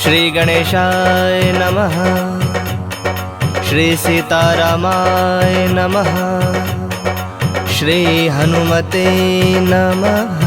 श्री गणेशाय नमः। श्री सीतारामाय नमः। श्री हनुमते नमः।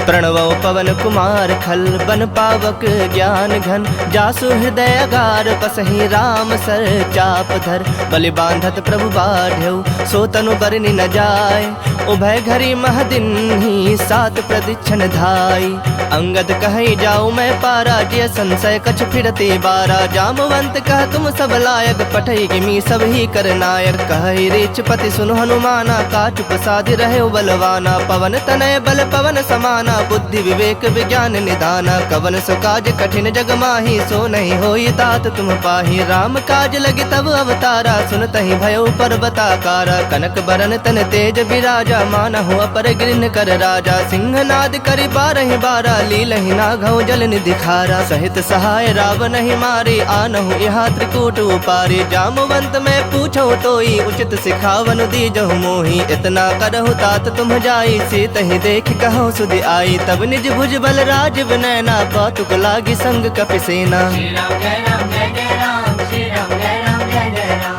प्रणवो पवन कुमार खल बन पावक ज्ञान घन जासु हृदय अगार पसहि राम सर चाप धर बलि बांधत प्रभु बाढ़ऊ सो तनु बरनि न जाय उभय घरी महदिन ही सात प्रदीक्षण धाई अंगद कहि जाऊ मैं पारा जिय संशय कछ फिरते बारा जामवंत कह तुम सब लायक पठई किमी सब ही कर नायक कहि रीच पति सुनु हनुमाना काचु प्रसादि रहे बलवाना पवन तनय बल पवन समाना बुद्धि विवेक विज्ञान निदाना कवन सो काज कठिन जग माही सो नहीं होई तात तुम पाही राम काज लगे तब अवतारा सुनतहि भयो पर्वताकारा कनक बरन तन तेज विराजा मानहु अपर गिरन कर राजा सिंहनाद करि बारहि बारा लीलहि नाघौ जल निधि खारा सहित सहाय रावण ही मारे आनहु यहाँ त्रिकूट उपारे जामवंत मैं पूछो तोई उचित सिखावन दीजहु मोहि इतना करहु तात तुम जाई सीतहि देख कहो सुधि आई तब निज भुज बल राज विनयना कौतुक लागी संग कपिसेना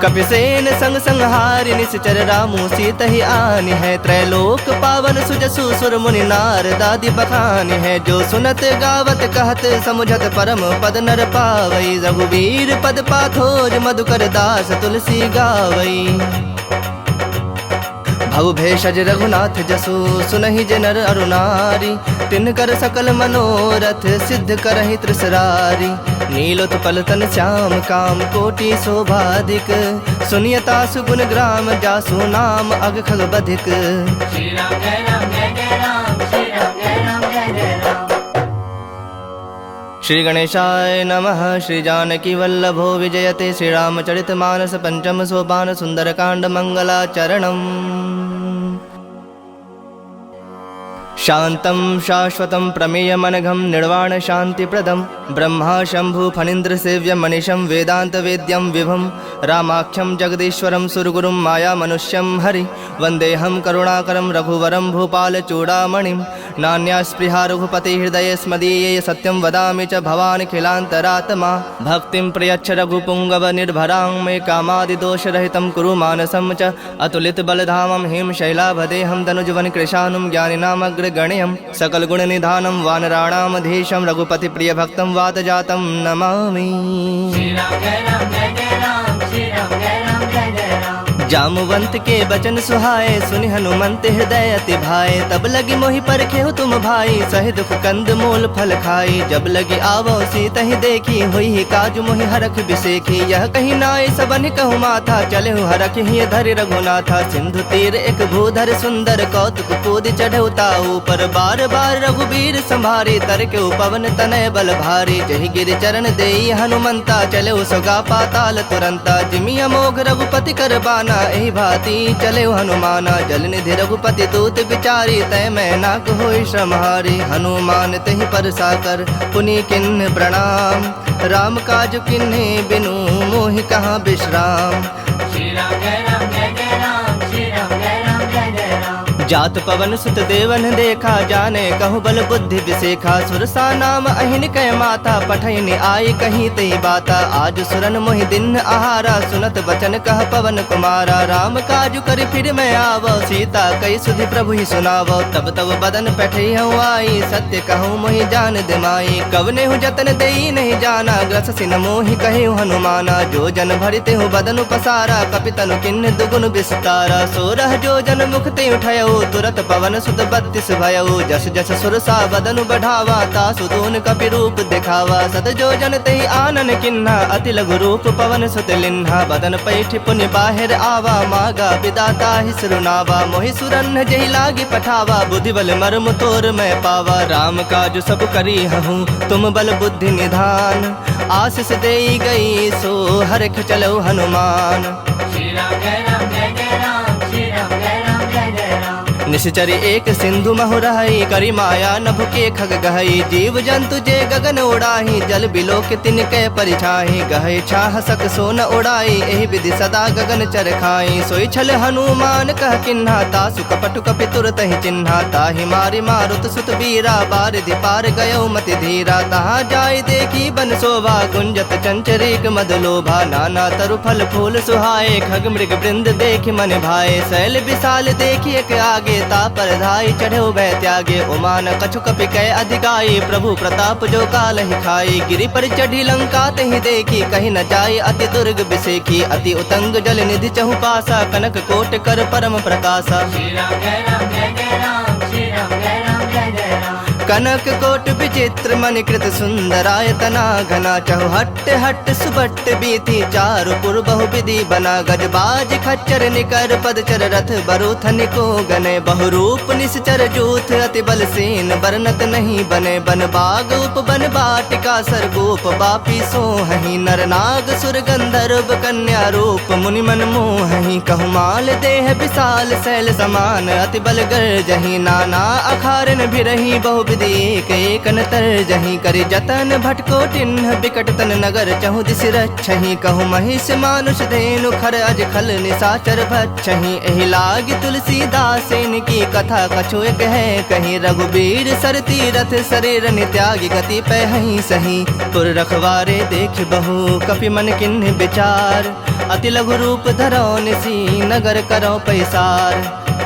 कपिसेन संग संहारि निश्चर रामु सीतहि आनि है त्रैलोक पावन सुजसु सुर मुनि नार दादि बखानि है जो सुनत गावत कहत समुझत परम पद नर पावई रघुवीर पद पाथोज मधुकर दास तुलसी गावई भव भेषज रघुनाथ जसु सुनहि जनर अरुनारी तिनकर सकल मनोरथ सिद्ध करहि त्रिसरारी नीलोत्पल तन श्याम काम कोटि शोभाधिक सुनियता सुगुण ग्राम जासु नाम अग खग बधिक। श्री राम जय राम जय जय राम श्री राम जय राम जय जय राम। श्री गणेशाय नमः। श्री जानकी वल्लभो विजयते श्री रामचरित मानस पंचम सोपान सुंदरकांड मंगलाचरणम्। शांतं शाश्वतं प्रमेयमनघं निर्वाण शांतिप्रदं ब्रह्मा शंभु फणीन्द्र सेव्यं मनीषं वेदांत वेद्यं विभुं रामाख्यं जगदीश्वरं सुरगुरुं माया मनुष्यं हरि वंदेहं करुणाकरं रघुवरं भूपाल चूड़ामणिं नान्या स्पृहा रघुपति हृदये स्मदीये सत्यं वदामि च भवान् खिलान्तरात्मा भक्तिं प्रयच्छ रघुपुंगव निर्भरां मे कामादिदोषरहितं कुरु मानसं च अतुलित बलधामं हिम शैलाभदेहं तनुजवन कृशानुं ज्ञानिनामग्र गण्यं सकल गुण निधानं वानराणामधीशं रघुपति प्रिय भक्तं वातजातं नमामि। श्री राम जय राम जय जय राम श्री राम जय राम जय जय राम। जामवंत के बचन सुहाए सुनि हनुमंत हृदय अति भाए तब लगी मोहि परखेहु तुम भाई सहि दुख कंद मूल फल खाई जब लगी आवो सीतहि देखी हुई काज मोहि हरख बिसेखी यह कही नाय सबन कहु माथा चलेहु हरख ही धरि रघुनाथा सिंधु तीर एक भूधर सुंदर कौतुक कूद चढ़ऊ ताऊ पर बार बार रघुबीर संभारी तरके पवन तनय बल भारी जहि गिर चरण देई हनुमंता चलेहु सोगा पाताल तुरंता जिमि अमोघ रघुपति कर बाना एहि भांति चले हनुमाना जल निधि रघुपति दूत विचारी तय मैं नाक होई श्रमहारी हनुमान तहि पर साकर पुनि किन्ह प्रणाम राम काज किन्हे बिनु मोहि कहाँ विश्राम। श्री राम जय राम जय जय राम श्री राम जय राम जय जय राम। जात पवन सुत देवन देखा जाने कहु बल बुद्धि विसेखा सुरसा नाम अहिन कह माता पठैनि आई कहीं तई बाता आज सुरन मोहि दिन आहारा सुनत बचन कह पवन कुमारा राम काजु करि फिर मैं आवो सीता कई सुधि प्रभु ही सुनावो तब तब बदन पैठई हूँ आई सत्य कहूँ मोहि जान दिमाई कवने हूँ जतन देई नहीं जाना ग्रस सिन मोहि कहे हनुमाना जो जन भरिते हूँ बदन पसारा कपितनु किन्न दुगुन विस्तारा सोरह जो जन मुख ते उठयो तुरत पवन सुत 32 भयऊ जस जस सुरसा बदनु बढ़ावा तासु दून कपि रूप दिखावा सत जो जन तेहि आनन किन्हा अति लघु रूप पवन सुत लिन्हा बदन पैठ पुनि बाहिर आवा मागा विदाता ही सुरुनावा मोहि सुरन जहि लागी पठावा बुद्धि बल मर्म तोर मैं पावा राम काज सब करी हूँ तुम बल बुद्धि निधान आशीष देई गई सो हरख चलो हनुमान। श्री राम जय राम जय जय राम श्री राम जय राम जय जय राम। निश्चरी एक सिंधु महु रही, करी माया नभ के खग गहई। जीव जंतु जे गगन उड़ाही, जल बिलोक तिनके परिछाही। गहे छाह सक सोन उड़ाई, एहि विधि सदा गगन चर खाई। सोई छल हनुमान कह किन्हा, तासु कपटु कपि तुरत ही चिन्हा। ताहि मारि मारुत सुत बीरा, बारिधि पार गयो मति धीरा। तहाँ जाय देखी बन शोभा, गुंजत चंचरीक मद लोभा। नाना तरु फल फूल सुहाए, खग मृग वृंद देखि मन भाए। शैल विशाल देखि एक आगे, ता पर धाई चढ़ो भय त्यागे। उमान कछु कपि कै अधिकाई, प्रभु प्रताप जो काल ही खाई। गिरि पर चढ़ी लंका तहि देखी, कहीं न जाय अति दुर्ग बिसेखी। अति उतंग जल निधि चहु पासा, कनक कोट कर परम प्रकाशा। श्री राम जय राम जय जय राम, श्री राम जय राम जय जय राम। कनक कोट विचित्र मणिकृत सुंदरायतना घना। चहु हट्ट हट्ट सुबट्ट बीथी, चारु पुर बहु विधि बना। गजबाज खच्चर निकर पदचर, रथ बरूथन को गने। बहुरूप निश्चर जूथ, अति बल सेन बरनत नहीं बने। बन बाग उप बन बाटिका, सरगोप बापी सोहहि। नर नाग सुर गंधर्व कन्या रूप, मुनि मन मोहहि। कहु माल देह विशाल शैल समान, अति बल गर्जहि। नाना अखारन भिरहि, बहु विधि एक एक न तरजहि। करि जतन भटको टिन्ह, बिकट तन नगर चहु दिसि रक्षहि। कहु महिष मानुष धेनु, खर अज खल निशाचर भक्षहि। एहि लागी तुलसीदासेन की कथा, कछु एक है कहीं। रघुबीर सर तीरथ शरीर त्यागी, गति पहहि सही। पुर रखवारे देख बहु, कपि मन किन्ह विचार। अति लघु रूप धरो निसी, नगर करो पैसार।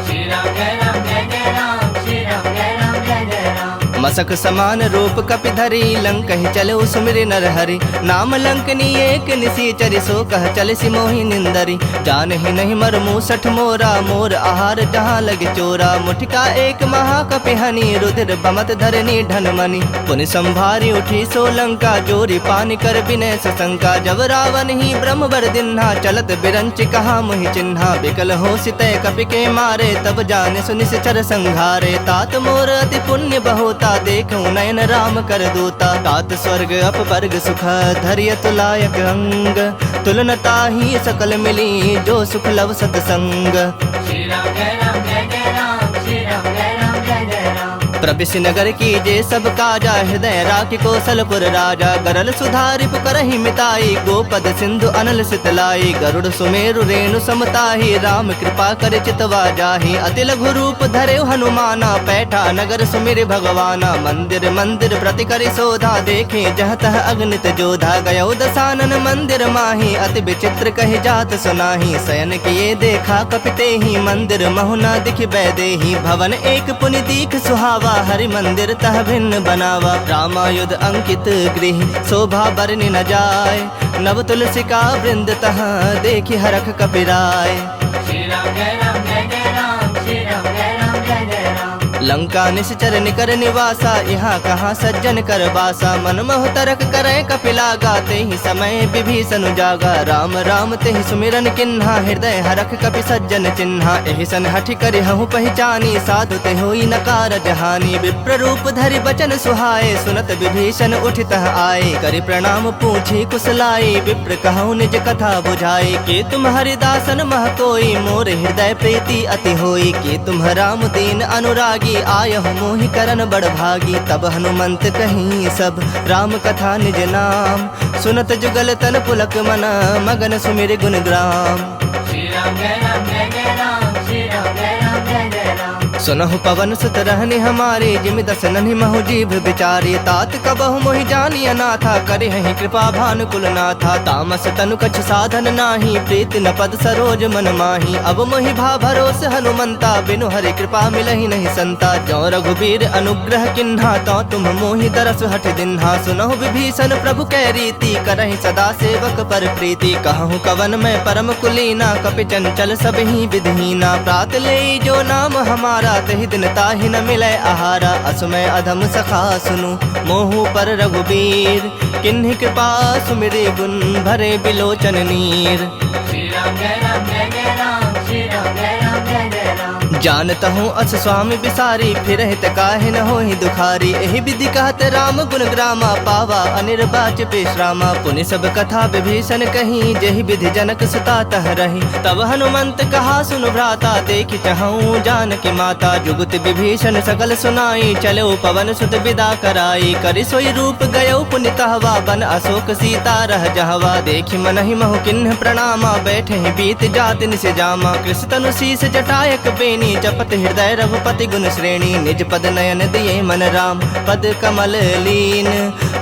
श्री राम जय राम जय जय राम, श्री राम जय राम जय जय राम। मसक समान रूप कपि धरी, लंक ही चलो सुमिर नर हरि। नाम लंकनी एक निसीचरि, सो कह चल सि मोहि निंदरी। जान ही नहीं मर मूसठ मोरा, मोर आहार जहाँ लगे चोरा। मुठिका एक महा कपि हनि, रुधिर बमत धरनी ढन मनि। पुनि संभारी उठी सो लंका, जोरी पानी कर विनय सशंका। जब रावण ही ब्रह्म बर दिन्हा, चलत बिरंच कहा मुहि चिन्हा। बिकल हो सितय कपि के मारे, तब जाने सुनिश्चर संघारे। तात मोर अति पुण्य बहुता, देखूं नयन राम कर दूता। तात स्वर्ग अप वर्ग सुख, धैर्य तुलायक अंग। तुलनता ही सकल मिली, जो सुख लव सतसंग। श्री राम जय राम जय जय राम, श्री राम जय राम जय जय राम। प्रबिस नगर की जे सब काजा, हृदय राखि कौशलपुर राजा। गरल सुधारि पुकरहि मिताई, गोपद सिंधु अनल सितलाई। गरुड़ सुमेरु रेणु समताही, राम कृपा कर चितवा जाहि। अति लघु रूप धरे हनुमाना, पैठा नगर सुमिर भगवाना। मंदिर मंदिर प्रति करि शोधा, देखे जह तह अगणित जोधा। गयो दसानन मंदिर माही, अति विचित्र कहि जात सुनाही। शयन किए देखा कपिते ही, मंदिर महुना दिखि बैदेही। भवन एक पुनि दीख सुहावा, हरि मंदिर तह भिन्न बनावा। रामायुध अंकित गृह, शोभा बरनि न जाय। नव तुलसिका वृंद तह, देखि हरख कपिराय। श्री राम जय राम जय जय राम, श्री राम जय राम जय जय राम। लंका निश्चर निकर निवासा, यहाँ कहाँ सज्जन कर बासा। मन मोह तरक करे कपिलागा, ते ही समय विभीषण जागा। राम राम ते ही सुमिरन किन्हा, हृदय हरख कपि सज्जन चिन्हा। एहि सन हठि करि हहु पहचानी, साधु ते होई न कारज हानि। विप्र रूप धरि बचन सुहाए, सुनत विभीषण उठितः आए। करि प्रणाम पूछी कुशलाई, विप्र कहु निज कथा बुझाई। के तुम हरिदासन मह कोई, मोर हृदय प्रीति अति होई। के तुम राम दीन अनुरागी, आयहु मोहि करन बड़ भागी। तब हनुमंत कहीं सब, राम कथा निज नाम। सुनत जुगल तन पुलक मना, मगन सुमिर गुण ग्राम। श्री राम जय राम जय जय राम, श्री राम जय राम जय जय राम। सुनहु पवन सुत रहनि हमारे, जिमि दस नन्हि महु जीभ बिचारी। तात कबहु मोहि जानिय नाथा, करे हहि कृपा भानुकुल नाथा। तामस तनु कछु साधन नाही, प्रीति न पद सरोज मन माही। अब मोहि भा भरोस हनुमंता, बिनु हरि कृपा मिलहि नहीं संता। जो रघुबीर अनुग्रह किन्हा, तो तुम मोहि तरस हठ दिन्हा। सुनहु विभीषण प्रभु कै रीति, करहि सदा सेवक पर प्रीति। कहूँ कवन में परम कुलीना, कपि चंचल सब ही विधहीना। प्रात ले जो नाम हमारा, तहि दिन ताहि न मिलै आहारा। असुमय अधम सखा सुनु, मोहु पर रघुबीर। किन्हि कृपा सुमिरे गुण, भरे बिलोचन नीर। श्री राम जय राम जय जय राम, श्री राम जय राम जय जय राम। जानता हूँ अस स्वामी बिसारी, फिर हित काहे न होहि दुखारी। एहि विधि कहत राम गुण ग्रामा, पावा अनिर्वाच विश्रामा। पुनि सब कथा विभीषण कही, जेहि विधि जनक सुता तह रही। तब हनुमंत कहा सुनु भ्राता, देखि चहूँ जानकी माता। जुगत विभीषण सकल सुनाई, चलो पवन सुत विदा कराई। करि सोई रूप गयो पुनि तहवा, बन अशोक सीता रह जहवा। देखि मनहि महु किन्ह प्रणामा, बैठे बीत जात निस जामा। कृष्ण तनु शीस जटायक बेनी, जपत हृदय रघुपति गुण श्रेणी। निज पद नयन दिए मन राम, पद कमल लीन।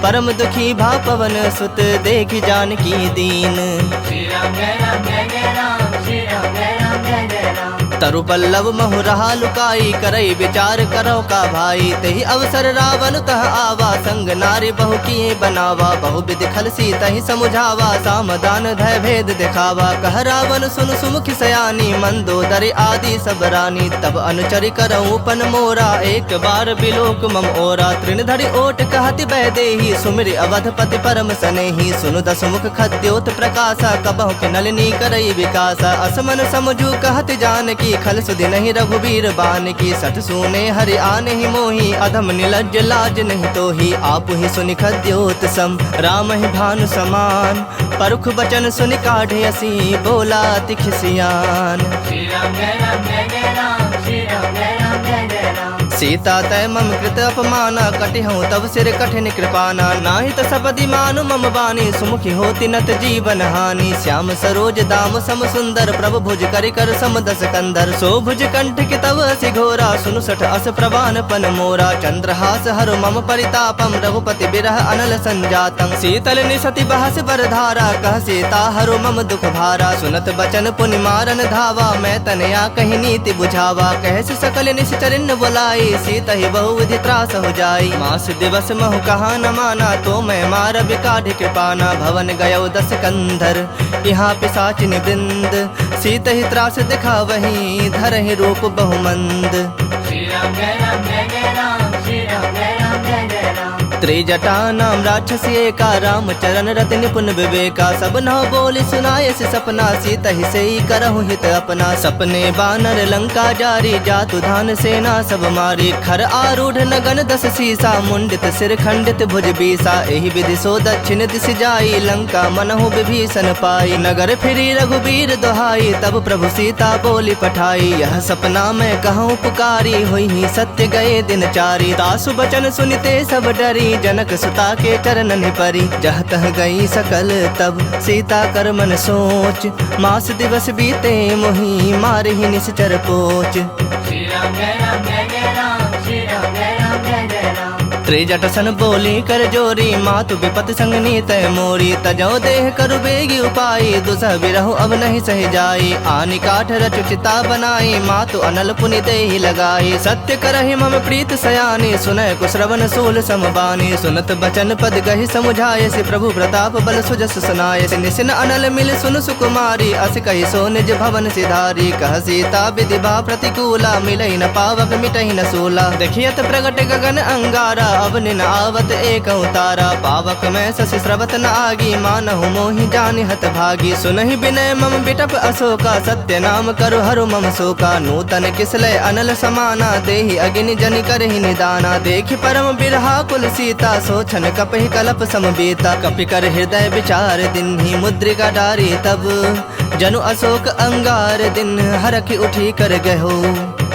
परम दुखी भा पवन सुत, देखि जानकी दीन। श्री राम जय राम जय जय राम, श्री राम जय राम जय जय राम। तरु पल्लव महु रहा लुकाई, करई विचार करो का भाई। तेहि अवसर रावण तह आवा, संग नारी बहु किए बनावा। बहु विधि खल सीतहि समुझावा, सामदान धय भेद दिखावा। कह रावण सुन सुमुख सयानी, मंदोदरी आदि सब रानी। तब अनुचरि करऊँ पन मोरा, एक बार बिलोक मम ओरा। तृण धरि ओट कहति बैदेही, सुमिर अवधपति परम सनेही। सुनु दस मुख खद्योत प्रकाशा, कबहु के नलिनी करई विकासा। असमन समझू कहति जानकी, खल सुधि नहीं रघुबीर बान की। सठ सुने हरि आने ही मोही, अधम निलज्ज लाज नहीं तो ही। आप ही सुनि खद्योत सम, राम ही भानु समान। परुख बचन सुनि काढ़े असी, बोला अति खिसियान। श्री राम जय राम जय जय राम, श्री राम जय राम जय जय राम। सीता तय मम कृत अपमाना, कटिहूँ तब सिर कठिन कृपाना। नाहि त सपदि मानु मम बानी, सुमुखी होति नत जीवन हानि। श्याम सरोज दाम सम सुंदर, प्रभु भुज करि कर सम दस कंधर। सो भुज कंठ के तव असि घोरा, सुनु सठ अस प्रवान पन मोरा। चंद्रहास हरु मम परितापम, रघुपति बिरह अनल संजातम। शीतल निसति बहस बरधारा, कह सीता हरु मम दुख भारा। सुनत बचन पुनि मारन धावा, मैं तनया कही नीति बुझावा। कहस सकल निश्चरिन बुलाई, सीत ही बहु विधि त्रास हो जाई। मास दिवस महु कहा न माना, तो मैं मार बिकाढ़ कृपाना। भवन गयो दस कंधर, यहाँ पिशाचिनी वृंद। सीत ही त्रास दिखा वही, धरहि रूप बहुमंद। श्री राम जय राम जय जय राम, श्री राम जय राम जय जय राम। त्रिजटा नाम राक्षसी एका, राम चरण रति निपुण विवेका। सब नौ बोली सुनाए से सपना, सीत ही से ही करहु हित अपना। सपने बानर लंका जारी, जातु धान सेना सब मारी। खर आरूढ़ नगन दस सीसा, मुंडित सिर खंडित भुज बीसा। एहि विधि सो दक्षिण दिश जाई, लंका मनहु विभीषण पाई। नगर फिरी रघुबीर दोहाई, तब प्रभु सीता बोली पठाई। यह सपना मैं कहूँ पुकारी, हुई ही सत्य गए दिन चारी। तासु बचन सुनिते सब डरी, जनक सुता के चरणन परी। जह तह गई सकल तब, सीता कर मन सोच। मास दिवस बीते मोही, मारहि निश्चर पोच। श्री राम जय राम जय जय राम, श्री राम जय राम जय जय राम। त्रिजट सन बोली कर जोरी, मातु विपत संग नीत मोरी। तजो देह करु बेगी उपाई, दुसह बिरहु अब नहीं सह जाई। आनि काठ रचु चिता बनाई, मातु अनल पुनि देहि लगाई। सत्य करहि मम प्रीत सयानी, सुनय कुश्रवण सूल समबानी। सुनत बचन पद गहि समुझाय, से प्रभु प्रताप बल सुजस सुनाय। निसिन अनल मिल सुन सुकुमारी, अस कहि सो निज भवन सिधारी। कह सीता विधि बा प्रतिकूला, मिलई न पावक मिटहि न सूला। देखियत प्रगट गगन अंगारा, अब निन आवत एक तारा। पावक में शशि स्रवत न आगी, मानहु मोहि जानि हत भागी। सुनहि विनय मम बिटप अशोका, सत्य नाम करु हरु मम शोका। नूतन किसलय अनल समाना, देहि अग्नि जनि करहि निदाना। देखि परम बिरहा कुल सीता, सोचन कपहि कलप समबीता। कपि कर हृदय विचार दिन्हि, मुद्रिका डारी तब। जनु अशोक अंगार दिन, हरखि उठी कर गहो।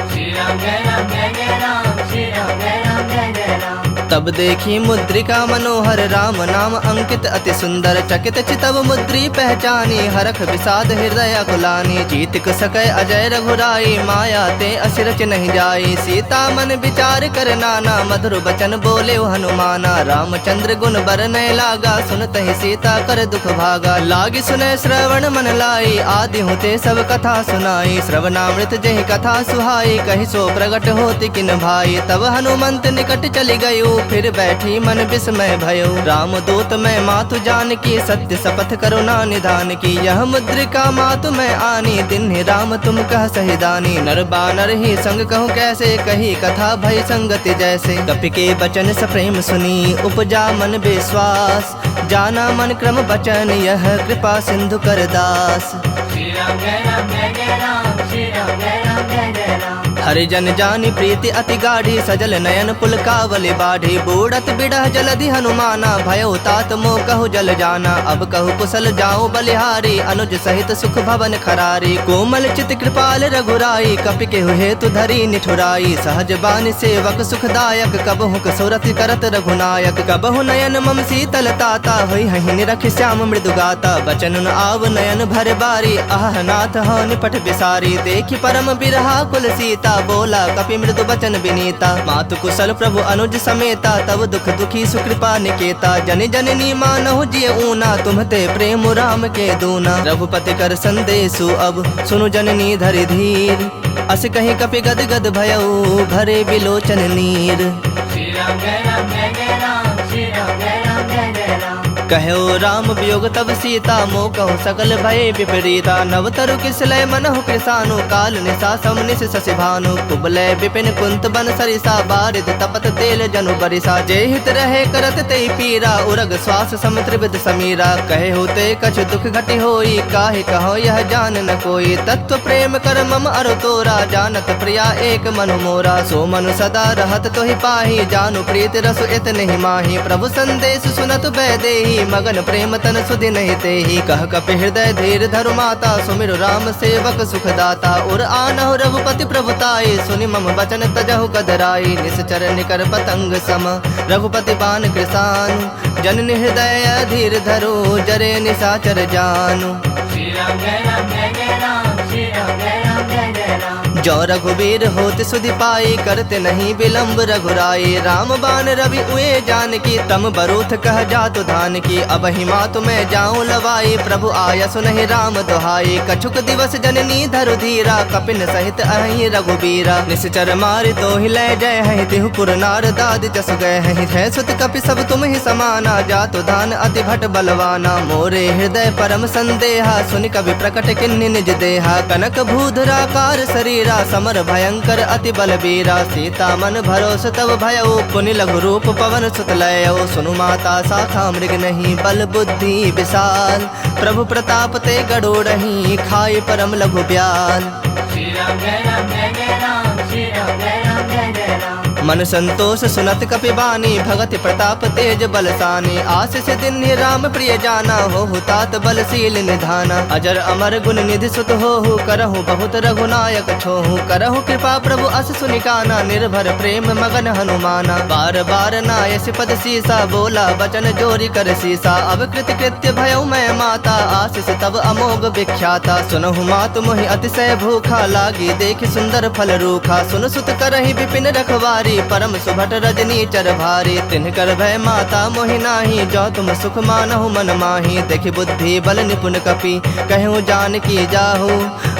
श्री राम जय राम जय जय राम, श्री राम जय राम जय जय राम। तब देखी मुद्रिका मनोहर, राम नाम अंकित अति सुंदर। चकित चितव मुद्री पहचानी, हरख विषाद हृदय अकुलानी। जीत सकै अजय रघुराई, माया ते असिरच नहीं जाई। सीता मन विचार कर नाना, मधुर बचन बोले हनुमाना। रामचंद्र गुण बरनय लागा, सुनतहि सीता कर दुख भागा। लागी सुनय श्रवण मन लाई, आदि हुते सब कथा सुनाई। श्रवणामृत जहि कथा सुहाई, कहि सो प्रगट होति किन भाई। तब हनुमंत निकट चली गयो, फिर बैठी मन विस्मय भयो। राम दूत मैं मातु जान की, सत्य शपथ करुणा निधान की। यह मुद्रिका मातु मैं आनी, दिन ही राम तुम कह सही दानी। नर बानर ही संग कहूँ कैसे, कही कथा भई संगति जैसे। कपि के बचन सप्रेम सुनी, उपजा मन विश्वास। जाना मन क्रम बचन, यह कृपा सिंधु कर दास। श्री राम जय राम जय जय राम, श्री राम जय राम जय जय राम। हरिजन जानि प्रीति अति गाढ़ी सजल नयन पुलकावली बाढ़ी बूढ़त बिड़ह जलधि हनुमाना भयो तात मो कहु जल जाना अब कहु कुशल जाओ बलिहारी अनुज सहित सुख भवन खरारी कोमल चित कृपाल रघुराई कपि के हेतु धरी निठुराई सहज बानी सेवक सुखदायक कबहु कसुरति करत रघुनायक कबहु नयन मम शीतल ताता होई हहि निरख श्याम मृदु गाता बचन न आव नयन भर बारी आह नाथ हो निपट बिसारी देखि परम बिरहा कुल सीता बोला कपि मृदु बचन विनीता मातु कुशल प्रभु अनुज समेता तब दुख दुखी सुकृपा निकेता जन जननी मानहु जिय ऊना तुम्हते प्रेम राम के दूना रघुपति कर संदेशु अब सुनु जननी धरि धीर अस कहीं कपि गद गद भयउ भरे बिलोचन नीर। श्री राम जय राम जय जय राम श्री राम जय राम जय जय राम कहो राम वियोग तब सीता मो कहु सकल भय विपरीता नव तरु किसलय मनहु कृसानु काल निशा समनिस शशि भानु कुबलय विपिन कुंत बन सरिसा बारिद तपत तेल जनु बरिसा जे हित रहे करत ते पीरा उरग श्वास सम त्रिविध समीरा कहे होते कछ दुख घटि होई काहे कहो यह जान न कोई तत्व प्रेम कर मम अरु तोरा जानत प्रिया एक मनु मोरा सो मनु सदा रहत तोहि पाही जानु प्रीत रसु इत नहीं माही प्रभु संदेश सुनत बैदेही मगन प्रेम तन सुधि नहीं तेहि कह कपि हृदय धीर धरु माता सुमिरु राम सेवक सुखदाता उर आनहु रघुपति प्रभुताई सुनि मम बचन तजहु गदराई निश्चर निकर पतंग सम रघुपति बान कृसानु जननि हृदय धीर धरो जरे निशाचर जानु। श्री राम जय राम जय जय राम श्री राम जय राम जय जय राम जो रघुबीर होत सुधि पाई करते नहीं विलम्ब रघुराई राम बान रवि उए जान की तम बरूथ कह जातु धान की अब हिमा तुम्हें जाऊं लवाई प्रभु आया सुनहि राम दुहाई कछुक दिवस जननी धरु धीरा कपिन सहित अहि रघुबीरा निश्चर मारि तो ही लय जय है तिहु पुर नार दाद जस गए है सुत कपि सब तुम ही समाना जातु धान अति भट बलवाना मोरे हृदय परम संदेहा सुनि कवि प्रकट किन्नि निज देहा कनक भूधराकार शरीर समर भयंकर अति बलबीरा सीता मन भरोस तब भयउ पुनि लघु रूप पवन सुत लयो सुनु माता शाखा मृग नहीं बल बुद्धि विशाल प्रभु प्रताप ते गड़ोड़ही खाए परम लघु ब्याल। श्री राम जय राम जय जय राम श्री राम जय राम जय जय राम मन संतोष सुनत कपि बानी भगति प्रताप तेज बलसानी आशीष दिन राम प्रिय जाना हो तात बलशील निधाना अजर अमर गुण निधि सुत हो करहु बहुत रघुनायक छोहु करहु कृपा प्रभु अस सुनिकाना निर्भर प्रेम मगन हनुमाना बार बार नायस पद सीसा बोला बचन जोरी कर सीसा अब कृत कृत्य भयउ मैं माता आशीष तब अमोघ विख्याता सुनहु मातु मोहि अतिशय भूखा लागी देखि सुंदर फल रूखा सुन सुत करहि विपिन रखवारी परम सुभट रजनी चर भारी तिन्ह कर भय माता मोहि नाही जो तुम सुख मानहु मन माही देखि बुद्धि बल निपुण कपि कहूँ जान की जाहु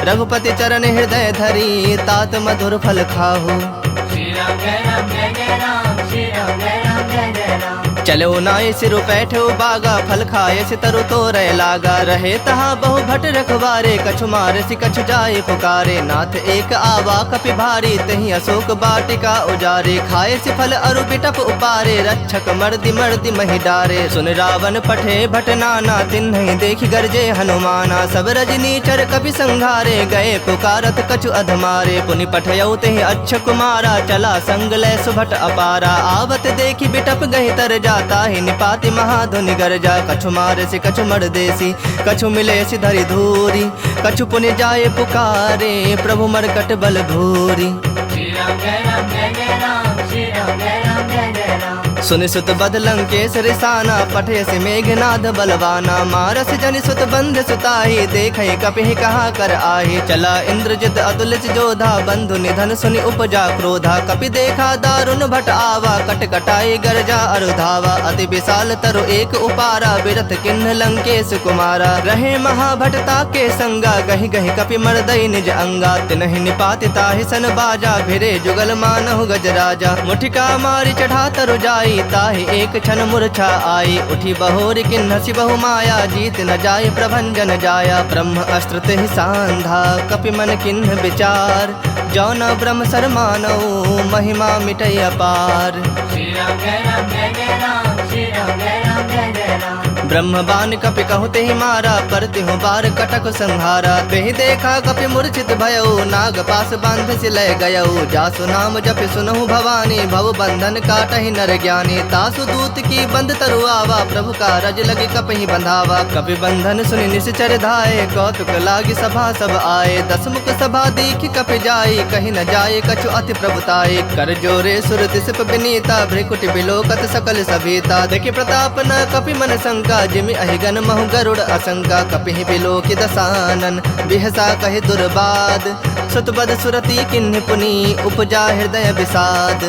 रघुपति चरण हृदय धरी तात मधुर फल खाहु। श्री राम जय राम जय जय राम श्री राम जय राम जय जय राम चलो नाय सिरु बैठो बागा फल खाए सितरु तो रह लागा रहे तहाँ बहु भट रखवारे कछु मार सि कछु जाए पुकारे नाथ एक आवा कपि भारी तही अशोक बाटिका उजारे खाए सि फल अरु बिटप उपारे रक्षक मर्दि मर्दि महि डारे सुन रावण पठे भट नाना तिन्हि देखि गरजे हनुमाना सब रजनी चर कपि संघारे गए पुकारत कछु अधमारे पुनि पठयौ तेहि अच्छ कुमारा चला संग लय सुभट अपारा आवत देखि बिटप गहि तर जाता ही निपाति महाधुनि गरजा कछु मार से कछु मर देसी कछु मिले सि धरि धूरी कछु पुनि जाए पुकारे प्रभु मरकट बल भूरी। श्री राम जय राम जय जय राम श्री राम जय राम जय जय राम सुनि सुत बद लंकेश रिसाना पठे से मेघनाद बलवाना मारस जनि सुत बंध सुताही देखे कपि कहाँ कर आही चला इंद्रजित अतुलित जोधा बंधु निधन सुनि उपजा क्रोधा कपि देखा दारुण भट आवा कट कटाई गरजा अरुधावा अति विशाल तरु एक उपारा बिरथ किन्ह लंकेश कुमारा रहे महाभटता के संगा गहि गहि कपि मर्दई निज अंगा तिन्हि निपाति ताहि सन बाजा भिरे जुगल मानहु गजराजा मुठिका मारी चढ़ा तरु जाई ताहि एक क्षण मूर्छा आई उठी बहोरी किन्हसि बहु माया जीत न जाय प्रभंजन जाया ब्रह्म अस्त्र तेहि सांधा कपि मन किन्ह विचार जौन ब्रह्म सर मानौ महिमा मिटै अपार। श्री राम जय राम जय जय राम श्री राम जय राम जय जय राम ब्रह्म बाण कपि कहु तेहि मारा, पर तिहु बार कटक संहारा। तेहि देखा कपि मूर्छित भयउ, नाग पास बांध सिलय गयउ। जासु नाम जपि सुनहु भवानी, भव बंधन काटहि नर ज्ञानी। तासु दूत की बंद तरु आवा, प्रभु का रज लगे कपहि बंधावा। कपि बंधन सुनि निश्चर धाये, कौतुक लागी सभा सब आए। दसमुख सभा देखि कपि जाई, कहीं न जाए कछु अति प्रभुताई। कर जोरे सुर दिसप विनीता, भ्रिकुटि बिलोकत सकल सभीता। देखि प्रताप न कपि मन शंका, जिमि अहिगन महु गरुड़ असंका। कपिहि बिलोकि दसानन, बिहसा कहि दुर्बाद। सुतबद सुरति किन्हि पुनि, उपजा हृदय विषाद।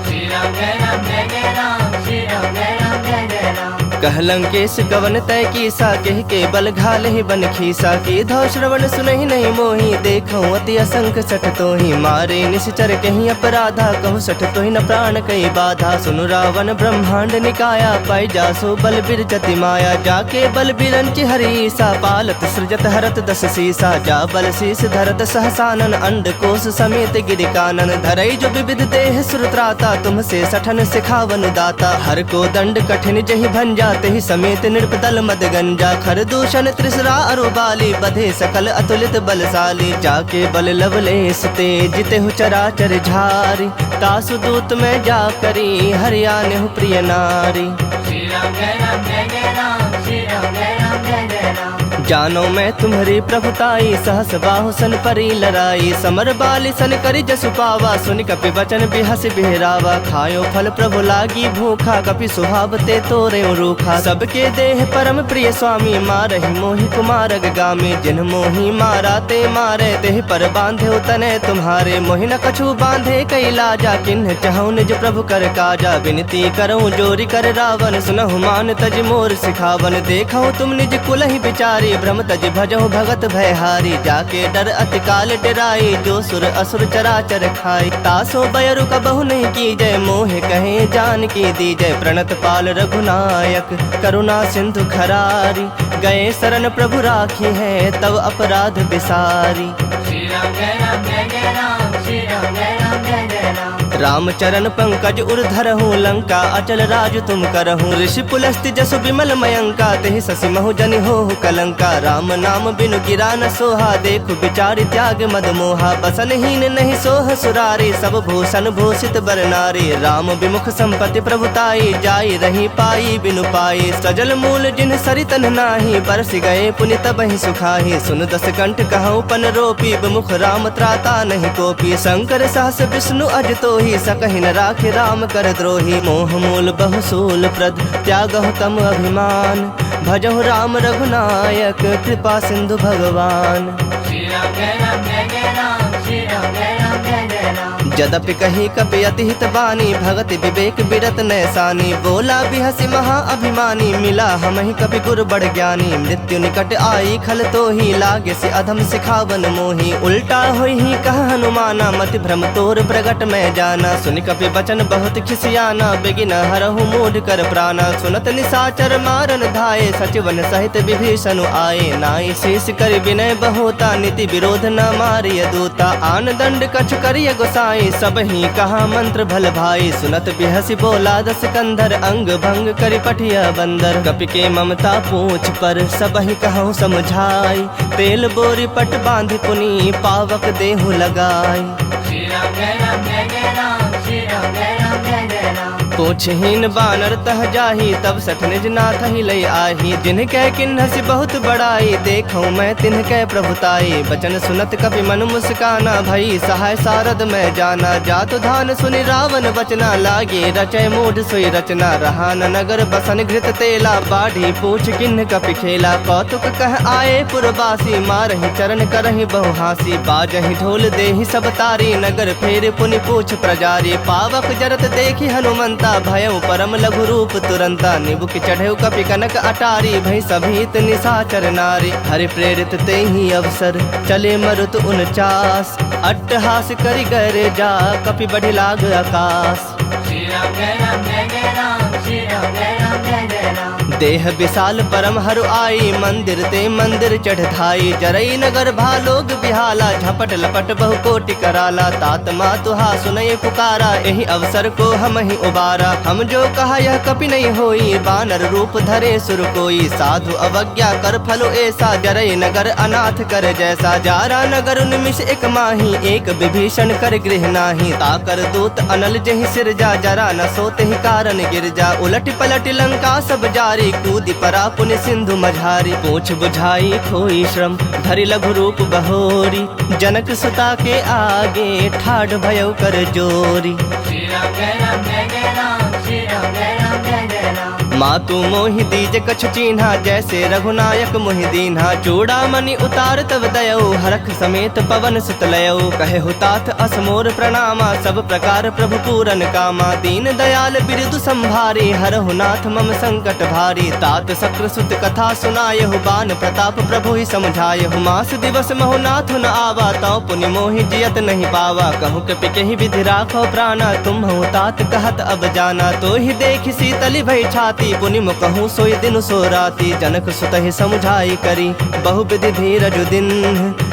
श्री राम जय राम जय जय राम, श्री राम जय राम जय जय राम। कहलंकेश गवन तय कीसा, कह के बल घाल ही बन खीसा। की धौ श्रवण सुनहि नहीं मोही, देखऊं अति असंख सठ तोहि। मारे निश्चर कहीं अपराधा, कहु सठ तोहि न प्राण कई बाधा। सुनु रावण ब्रह्मांड निकाया, पाई जासो बल बिरचति माया। जाके बल बिरंचि हरीसा, पालत सृजत हरत दस सीसा। जा बल शीस धरत सहसानन, अंड कोश समेत गिरि कानन। धरई जो विविध देह सुरत्राता, तुमसे सठन सिखावन दाता। हर को दंड कठिन जहि भंजा, तेहि समेत नृपदल मद गंजा। खर दूषण त्रिसरा अरुबाली, बधे सकल अतुलित बलशाली। जाके बल लवलेस ते, जितेहु चराचर झारी। तासु दूत में जा करी, हरियानेहु प्रिय नारी। श्री राम जय राम जय जय राम, श्री राम जय राम जय जय राम। जानो मैं तुम्हारी प्रभुताई, सहस बाहु सन परी लड़ाई। समर बाली सन करि जसु पावा, सुनि कपि वचन बिहसि बिहरावा। खायो फल प्रभु लागी भूखा, कपि सुहाव ते तोरे रूखा। सबके देह परम प्रिय स्वामी, मारहि मोहि कुमारग गामी। जिन मोहि मारा ते मारे, तेहि पर बांधे तने तुम्हारे। मोहि न कछु बांधे कई लाजा, किन्ह चहु निज प्रभु कर काजा। विनती करऊं जोरी कर रावण, सुनहु मान तज मोर सिखावन। देखऊं तुम निज कुलहि बिचारी, भ्रम तज भजहु भगत भयहारी। जाके डर अति काल डराई, जो सुर असुर चराचर खाई। तासो बयरु कबहु नहीं की जय, मोहे कहे जान की दी जय। प्रणत पाल रघुनायक, करुणा सिंधु खरारी। गए शरण प्रभु राखी है, तब अपराध बिसारी। श्री राम जय राम जय जय राम, श्री राम जय राम जय जय राम। राम चरण पंकज उर्धरहु, लंका अचल राज तुम करहु। ऋषि पुलस्ति जसु विमल मयंका, तेहि ससि महु जनि होहु कलंका। राम नाम बिनु गिरा न सोहा, देखु बिचारि त्याग मद मोहा। बसनहीन नहीं सोह सुरारी, सब भूषण भूषित बर नारी। राम विमुख संपत्ति प्रभुताई, जाई रही पाई बिनु पाई। सजल मूल जिन सरितन नाही, बरसि गए पुनि तबहि सुखाही। सुन दस कंठ कहऊं पन रोपी, विमुख राम त्राता नहीं कोपी। शंकर सहस विष्णु अज तोहि, सकहि न राखि राम कर द्रोही। मोह मूल बहुसूल प्रद, त्यागहु तम अभिमान। भजहु राम रघुनायक, कृपा सिंधु भगवान। श्री राम जय राम जय जय राम, श्री राम जय राम जय जय राम। जदपि कही कपि अति हित बानी, भगति विवेक बिरत नैसानी। बोला बिहसि महा अभिमानी, मिला हमहि कपि गुर बड़ ज्ञानी। मृत्यु निकट आई खल तोहि, लागे से अधम सिखावन मोहि। उल्टा होई ही कह हनुमाना, मति भ्रम तोर प्रगट में जाना। सुनि कपि बचन बहुत खिसियाना, बेगिन हरहु मूढ़ कर प्राणा। सुनत निशाचर मारन धाये, सचिवन सहित विभीषण आए। नाई शीस कर विनय बहोता, नीति विरोध न मारिय दूता। आन दंड कछु करिय गोसाई, सब ही कहा मंत्र भल भाई। सुनत बिहसि बोला दस कंधर, अंग भंग करि पठिया बंदर। कपि के ममता पूछ पर, सब ही कहूँ समझाई। तेल बोरी पट बांधि पुनि, पावक देहु लगाई। श्री राम जय राम जय जय राम, श्री राम जय राम जय जय राम। पूछहीन बानर तह जाही, तब सठ निज नाथ ही लय आही। जिन्ह कह किन्हसि बहुत बड़ाई, देखूं मैं तिन्ह कह प्रभुताई। बचन सुनत कपि मन मुस्काना, भई सहाय सारद में जाना। जातु धान सुनि रावण बचना, लागे रचय मूढ़ सोई रचना। रहा न नगर बसन घृत तेला, बाढ़ी पूछ किन्ह कपि खेला। कौतुक कह आए पुरवासी, मारहि चरण करहि बहु हासी। बाजहि ढोल देहि सब तारी, नगर फेर पुनि पूछ प्रजारी। पावक जरत देखि हनुमंता, भयउ परम लघु रूप तुरंता। निबुक चढ़ेउ कपि कनक अटारी, भई सभीत निशाचर नारी। हरि प्रेरित तेहि अवसर, चले मरुत 49। अट्टहास करि गरे जा, कपि बढ़ि लाग आकाश। श्री राम जय राम जय जय राम, श्री राम जय राम जय जय राम। देह विशाल परम हरु आई, मंदिर ते मंदिर चढ़ धाई। जरई नगर भालोग बिहाला, झपट लपट बहु कोटि कराला। तात मातुहा सुनय पुकारा, यही अवसर को हम ही उबारा। हम जो कहा यह कपि नहीं होई, बानर रूप धरे सुर कोई। साधु अवज्ञा कर फलो ऐसा, जरई नगर अनाथ कर जैसा। जारा नगर निमिष एक माही, एक विभीषण कर गृह नाही। ताकर दूत अनल जहि सिरजा, जरा न सोते ही कारण गिरजा। उलट पलट लंका सब जारी, कूदी परा पुण्य सिंधु मझारी। पूछ बुझाई खोई श्रम, धरि लघु रूप बहोरी। जनक सुता के आगे, ठाढ़ भयो कर जोरी। श्री राम जय राम जय जय राम, श्री राम जय राम जय जय राम। मातु मोहि दीज कछु चीन्हा, जैसे रघुनायक मोहि दीन्हा। चूड़ामणि उतार तब दयौ, हरख समेत पवन सुत लयौ। कहे हुतात असमोर प्रणामा, सब प्रकार प्रभु पूरन कामा। दीन दयाल बिरदु संभारी, हरहु नाथ मम संकट भारी। तात सक्र सुत कथा सुनायहु, बान प्रताप प्रभु ही समझायहु। मास दिवस महु नाथ न आवा, तौ पुनि मोहि जियत नहीं पावा। कहूँ कपि केहि विधि राखो प्राणा, तुम हूँ तात कहत अब जाना। तो ही देख शीतली भई छाती, पुनि मुकहूँ सोई दिन सो राती। जनक सुत ही समुझाई करी, बहुविधि धीरज दिन।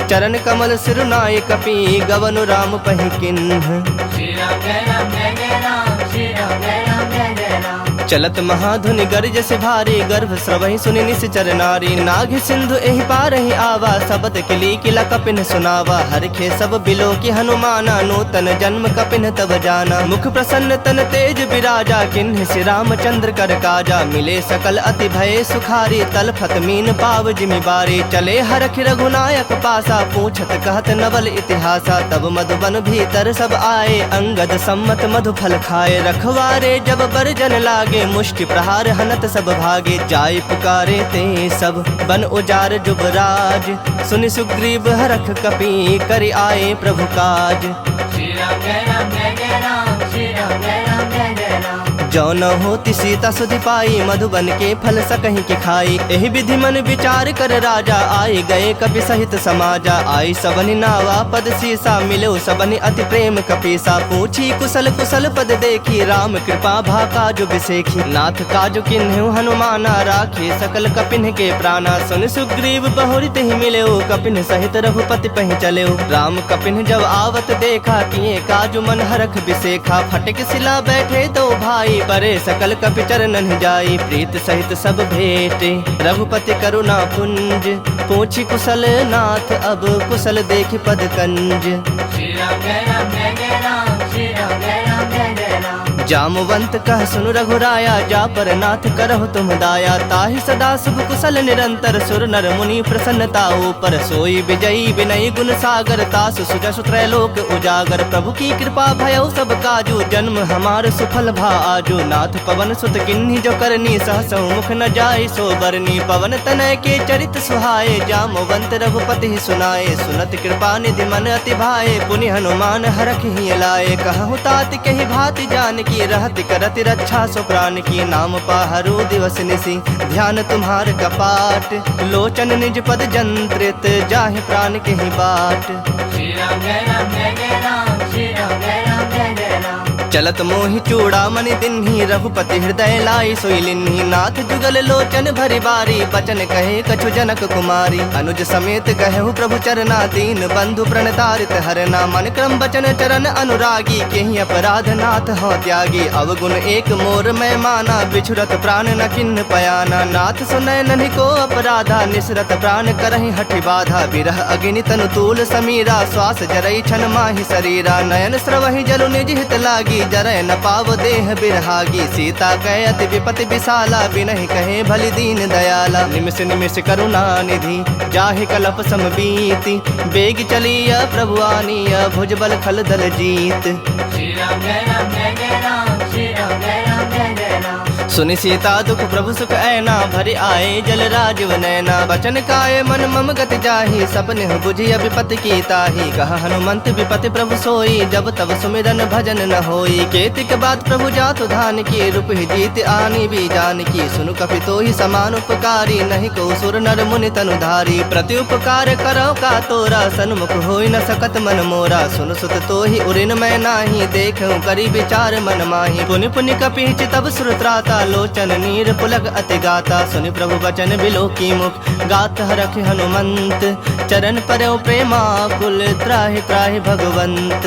चरण कमल सिरुनाय कपि, गवनु राम पहि किन्ह। श्री राम जय राम जय जय राम, श्री राम जय राम जय जय राम। चलत महाधुनि गर्ज से भारी, गर्भ स्रवहि सुनि निश्चर नारी। नाग सिंधु एहि पारहि आवा, सबद किली किला कपिन सुनावा। हरखे सब बिलो की हनुमाना, नूतन जन्म कपिन तब जाना। मुख प्रसन्न तन तेज विराजा, किन्ह श्री रामचंद्र कर काजा। मिले सकल अति भय सुखारी, तलफत मीन पाव जिमि बारी। चले हरख रघुनायक पासा, पूछत कहत नवल इतिहासा। तब मधुबन भीतर सब आए, अंगद सम्मत मधु फल खाए। रखवारे जब बरजन लागे, मुष्टि प्रहार हनत सब भागे। जाय पुकारे ते सब, बन उजार जुबराज। सुनि सुग्रीव हरख कपि, करि आए प्रभु काज। श्री राम जय राम जय जय राम, श्री राम जय राम जय जय राम। जो न होती सीता सुधि पाई, मधुबन के फल सकहीं के खाई। एहि विधि मन विचार कर राजा, आए गए कपि सहित समाजा। आई सबनि नावा पद सीसा, मिलो सबनि अति प्रेम कपीसा। पूछी कुशल कुशल पद देखी, राम कृपा भा काजु बिसेखी। नाथ काजु किन्हु हनुमाना, राखे सकल कपिन के प्राणा। सुन सुग्रीव बहुरित ही मिलो, कपिन सहित रघुपति पहि चलो। राम कपिन जब आवत देखा, किए काजु मन हरख बिसेखा। फटक सिला बैठे दो भाई, परे सकल कपि चरणन जाई। प्रीत सहित सब भेटे, रघुपति करुणा पुंज। पूछी कुशल नाथ, अब कुशल देख पद कंज। श्री राम जय राम जय जय राम, श्री राम जय राम जय जय राम। जामवंत कह सुनु रघुराया, जा पर नाथ करहु तुम दाया। ताहि सदा शुभ कुशल निरंतर, सुर नर मुनि प्रसन्नता ऊपर। सोई विजयी विनयी गुण सागर, तासु सुजसु त्रैलोक उजागर। प्रभु की कृपा भयउ सब काजू, जन्म हमार सुफल भा आजू। नाथ पवन सुत किन्ही जो करनी, सहसहु मुख न जाय सो बरनी। पवन तनय के चरित सुहाए, जामवंत रघुपति ही सुनाए। सुनत कृपा निधि मन अति भाए, पुनि हनुमान हरख ही लाए। कहु तात कहि भाति जानकी, रहत करत रक्षा सो प्राण की। नाम पाहरु दिवस निसी, ध्यान तुम्हार कपाट। लोचन निज पद जंत्रित, जाहि प्राण के ही बाट। श्री राम जय राम जय जय राम, श्री राम जय राम जय जय राम। चलत मोहि चूड़ामणि दिन्ही, रघुपति हृदय लाई सोई लिन्ही। नाथ जुगल लोचन भरि बारी, बचन कहे कछु जनक कुमारी। अनुज समेत कहु प्रभु चरना, दीन बंधु प्रणतारित हरना। मन क्रम बचन चरण अनुरागी, केहि अपराध नाथ हो त्यागी। अवगुण एक मोर मैं माना, बिछुरत प्राण न किन्ह पयाना। नाथ सुनय नन्हि को अपराधा, निसरत प्राण करहि हठि बाधा। बिरह अग्नि तनु तूल समीरा, श्वास जरई छन माहि शरीरा। नयन स्रवहि जलु निज हित लागी, जरय न पाव देह बिरहागी। सीता कहे अति विपति विशाला, बिनहि कहे भलि दीन दयाला। निमिष निमिष करुणा निधि, जाहि कलप सम बीति। बेग चलिया प्रभु आनिया, भुजबल खल दल जीत। श्री राम जय राम जय जय राम, श्री राम जय राम जय जय राम। सुनि सीता दुख प्रभु सुख ऐना, भरि आए जल राजव नैना। बचन काय मन मम गति जाहि, सपने बुझि विपति की ताहि। कहा हनुमंत विपति प्रभु सोई, जब तब सुमिरन भजन न होई। केतिक बात प्रभु जातु धान की, रूप ही जीत आनी भी जान की। सुनु कपि तो ही समान उपकारी, नहीं को सुर नर मुनि तनु धारी। प्रति उपकार करो का तोरा, सन्मुख होई न सकत मन मोरा। सुन सुत तो ही उरिन मैं नाही, देखूं करी विचार मन माही। पुनि पुनि कपि चितब सुर त्राता, लोचन नीर पुलक अति गाता। सुनि प्रभु बचन बिलो की मुख गात हरख हनुमंत। चरण परयो प्रेमाकुल त्राहि त्राहि भगवंत।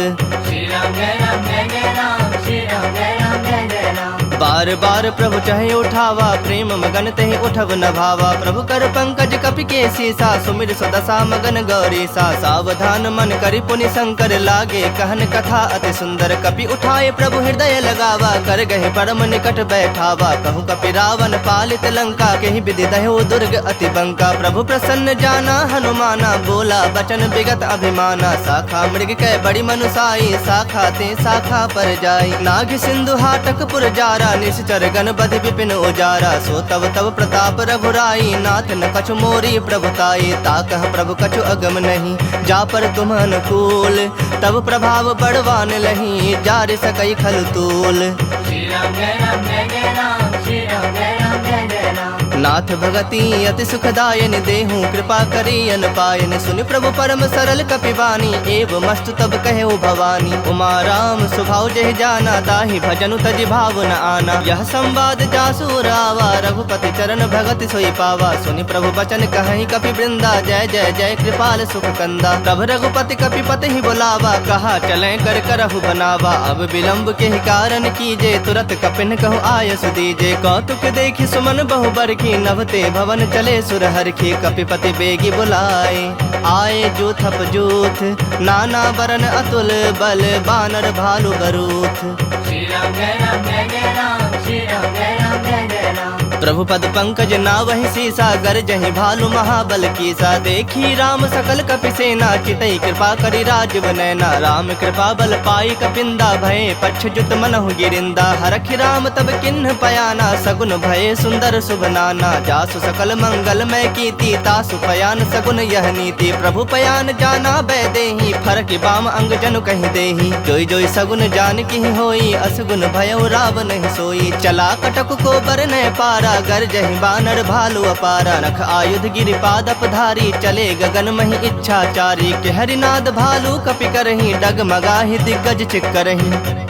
श्री राम जय राम जय जय राम, श्री राम जय राम जय जय राम। बार बार प्रभु चाहे उठावा, प्रेम मगन तहि उठब न भावा। प्रभु कर पंकज कपि के सीसा, सुमिर सुदशा मगन गौरी सा। सावधान मन करि पुनि शंकर लागे, कहन कथा अति सुंदर। कपि उठाए प्रभु हृदय लगावा, कर गहे परम निकट बैठावा। कहूँ कपि रावण पालित लंका, केहि विधि दह्यो दुर्ग अति बंका। प्रभु प्रसन्न जाना हनुमाना, बोला बचन विगत अभिमाना। शाखा मृग कै बड़ी मनुसाई, शाखा ते शाखा पर जाई। नाग सिंधु हाटक पुर जारा, निश्चर गण बधि विपिन उजारा। सो तब तब प्रताप रघुराई, नाथ न कछु मोरी प्रभुताई। ताकह प्रभु कछु अगम नहीं, जा पर तुम अनुकूल। तब प्रभाव बड़वान लही, जार सकई खल तूल। श्री राम जय राम जय जय राम, श्री राम जय राम जय जय राम। नाथ भगति अति सुखदायन, देहूँ कृपा करी अन पायन। सुनि प्रभु परम सरल कपिवानी, एव मस्तु तब कहे भवानी। उमा राम स्वभाव जहि जाना, ताहि भजनु तजि भाव न आना। यह संवाद जासु रावा, रघुपति चरण भगति सोई पावा। सुनि प्रभु बचन कहि कपि वृंदा, जय जय जय कृपाल सुख कंदा। तब रघुपति कपिपति ही बुलावा, कहा चलें कर करहु बनावा। अब विलंब के ही कारण कीजे, तुरत कपिन कहु आयसु दीजे। कौतुक देखि सुमन बहु बरखी, नभते भवन चले सुरहर की। कपिपति बेगी बुलाए, आए जूथप जूथ। नाना बरन अतुल बल, बानर भालु बरूथ। श्री राम जय राम जय जय राम, श्री राम जय राम जय जय राम। प्रभु पद पंकज नावहि सीसा, गरजहि भालु महाबल कीसा। देखी राम सकल कपि सेना, चितई कृपा करि राजीव नैना। राम कृपा बल पाई कपिंदा, भये पक्ष जुत मनहु गिरिंदा। हरखि राम तब किन्ह पयाना, सगुन भये सुंदर शुभ नाना। जासु सकल मंगल मय कीर्ति, तासु पयान सगुन यह नीति। प्रभु पयान जाना बैदेही, फरक बाम अंग जनु कहि देही। जोई जोई सगुन जान की होई, असगुन भयो रावण नहीं सोई। चला कटक को बर न पारा, गरजहि बानर भालु अपारा। नख आयुध गिरि पादप धारी, चले गगन महि इच्छाचारी। के हरिनाद भालु कपि करही, डगमगाहि दिग्गज चिक्करही।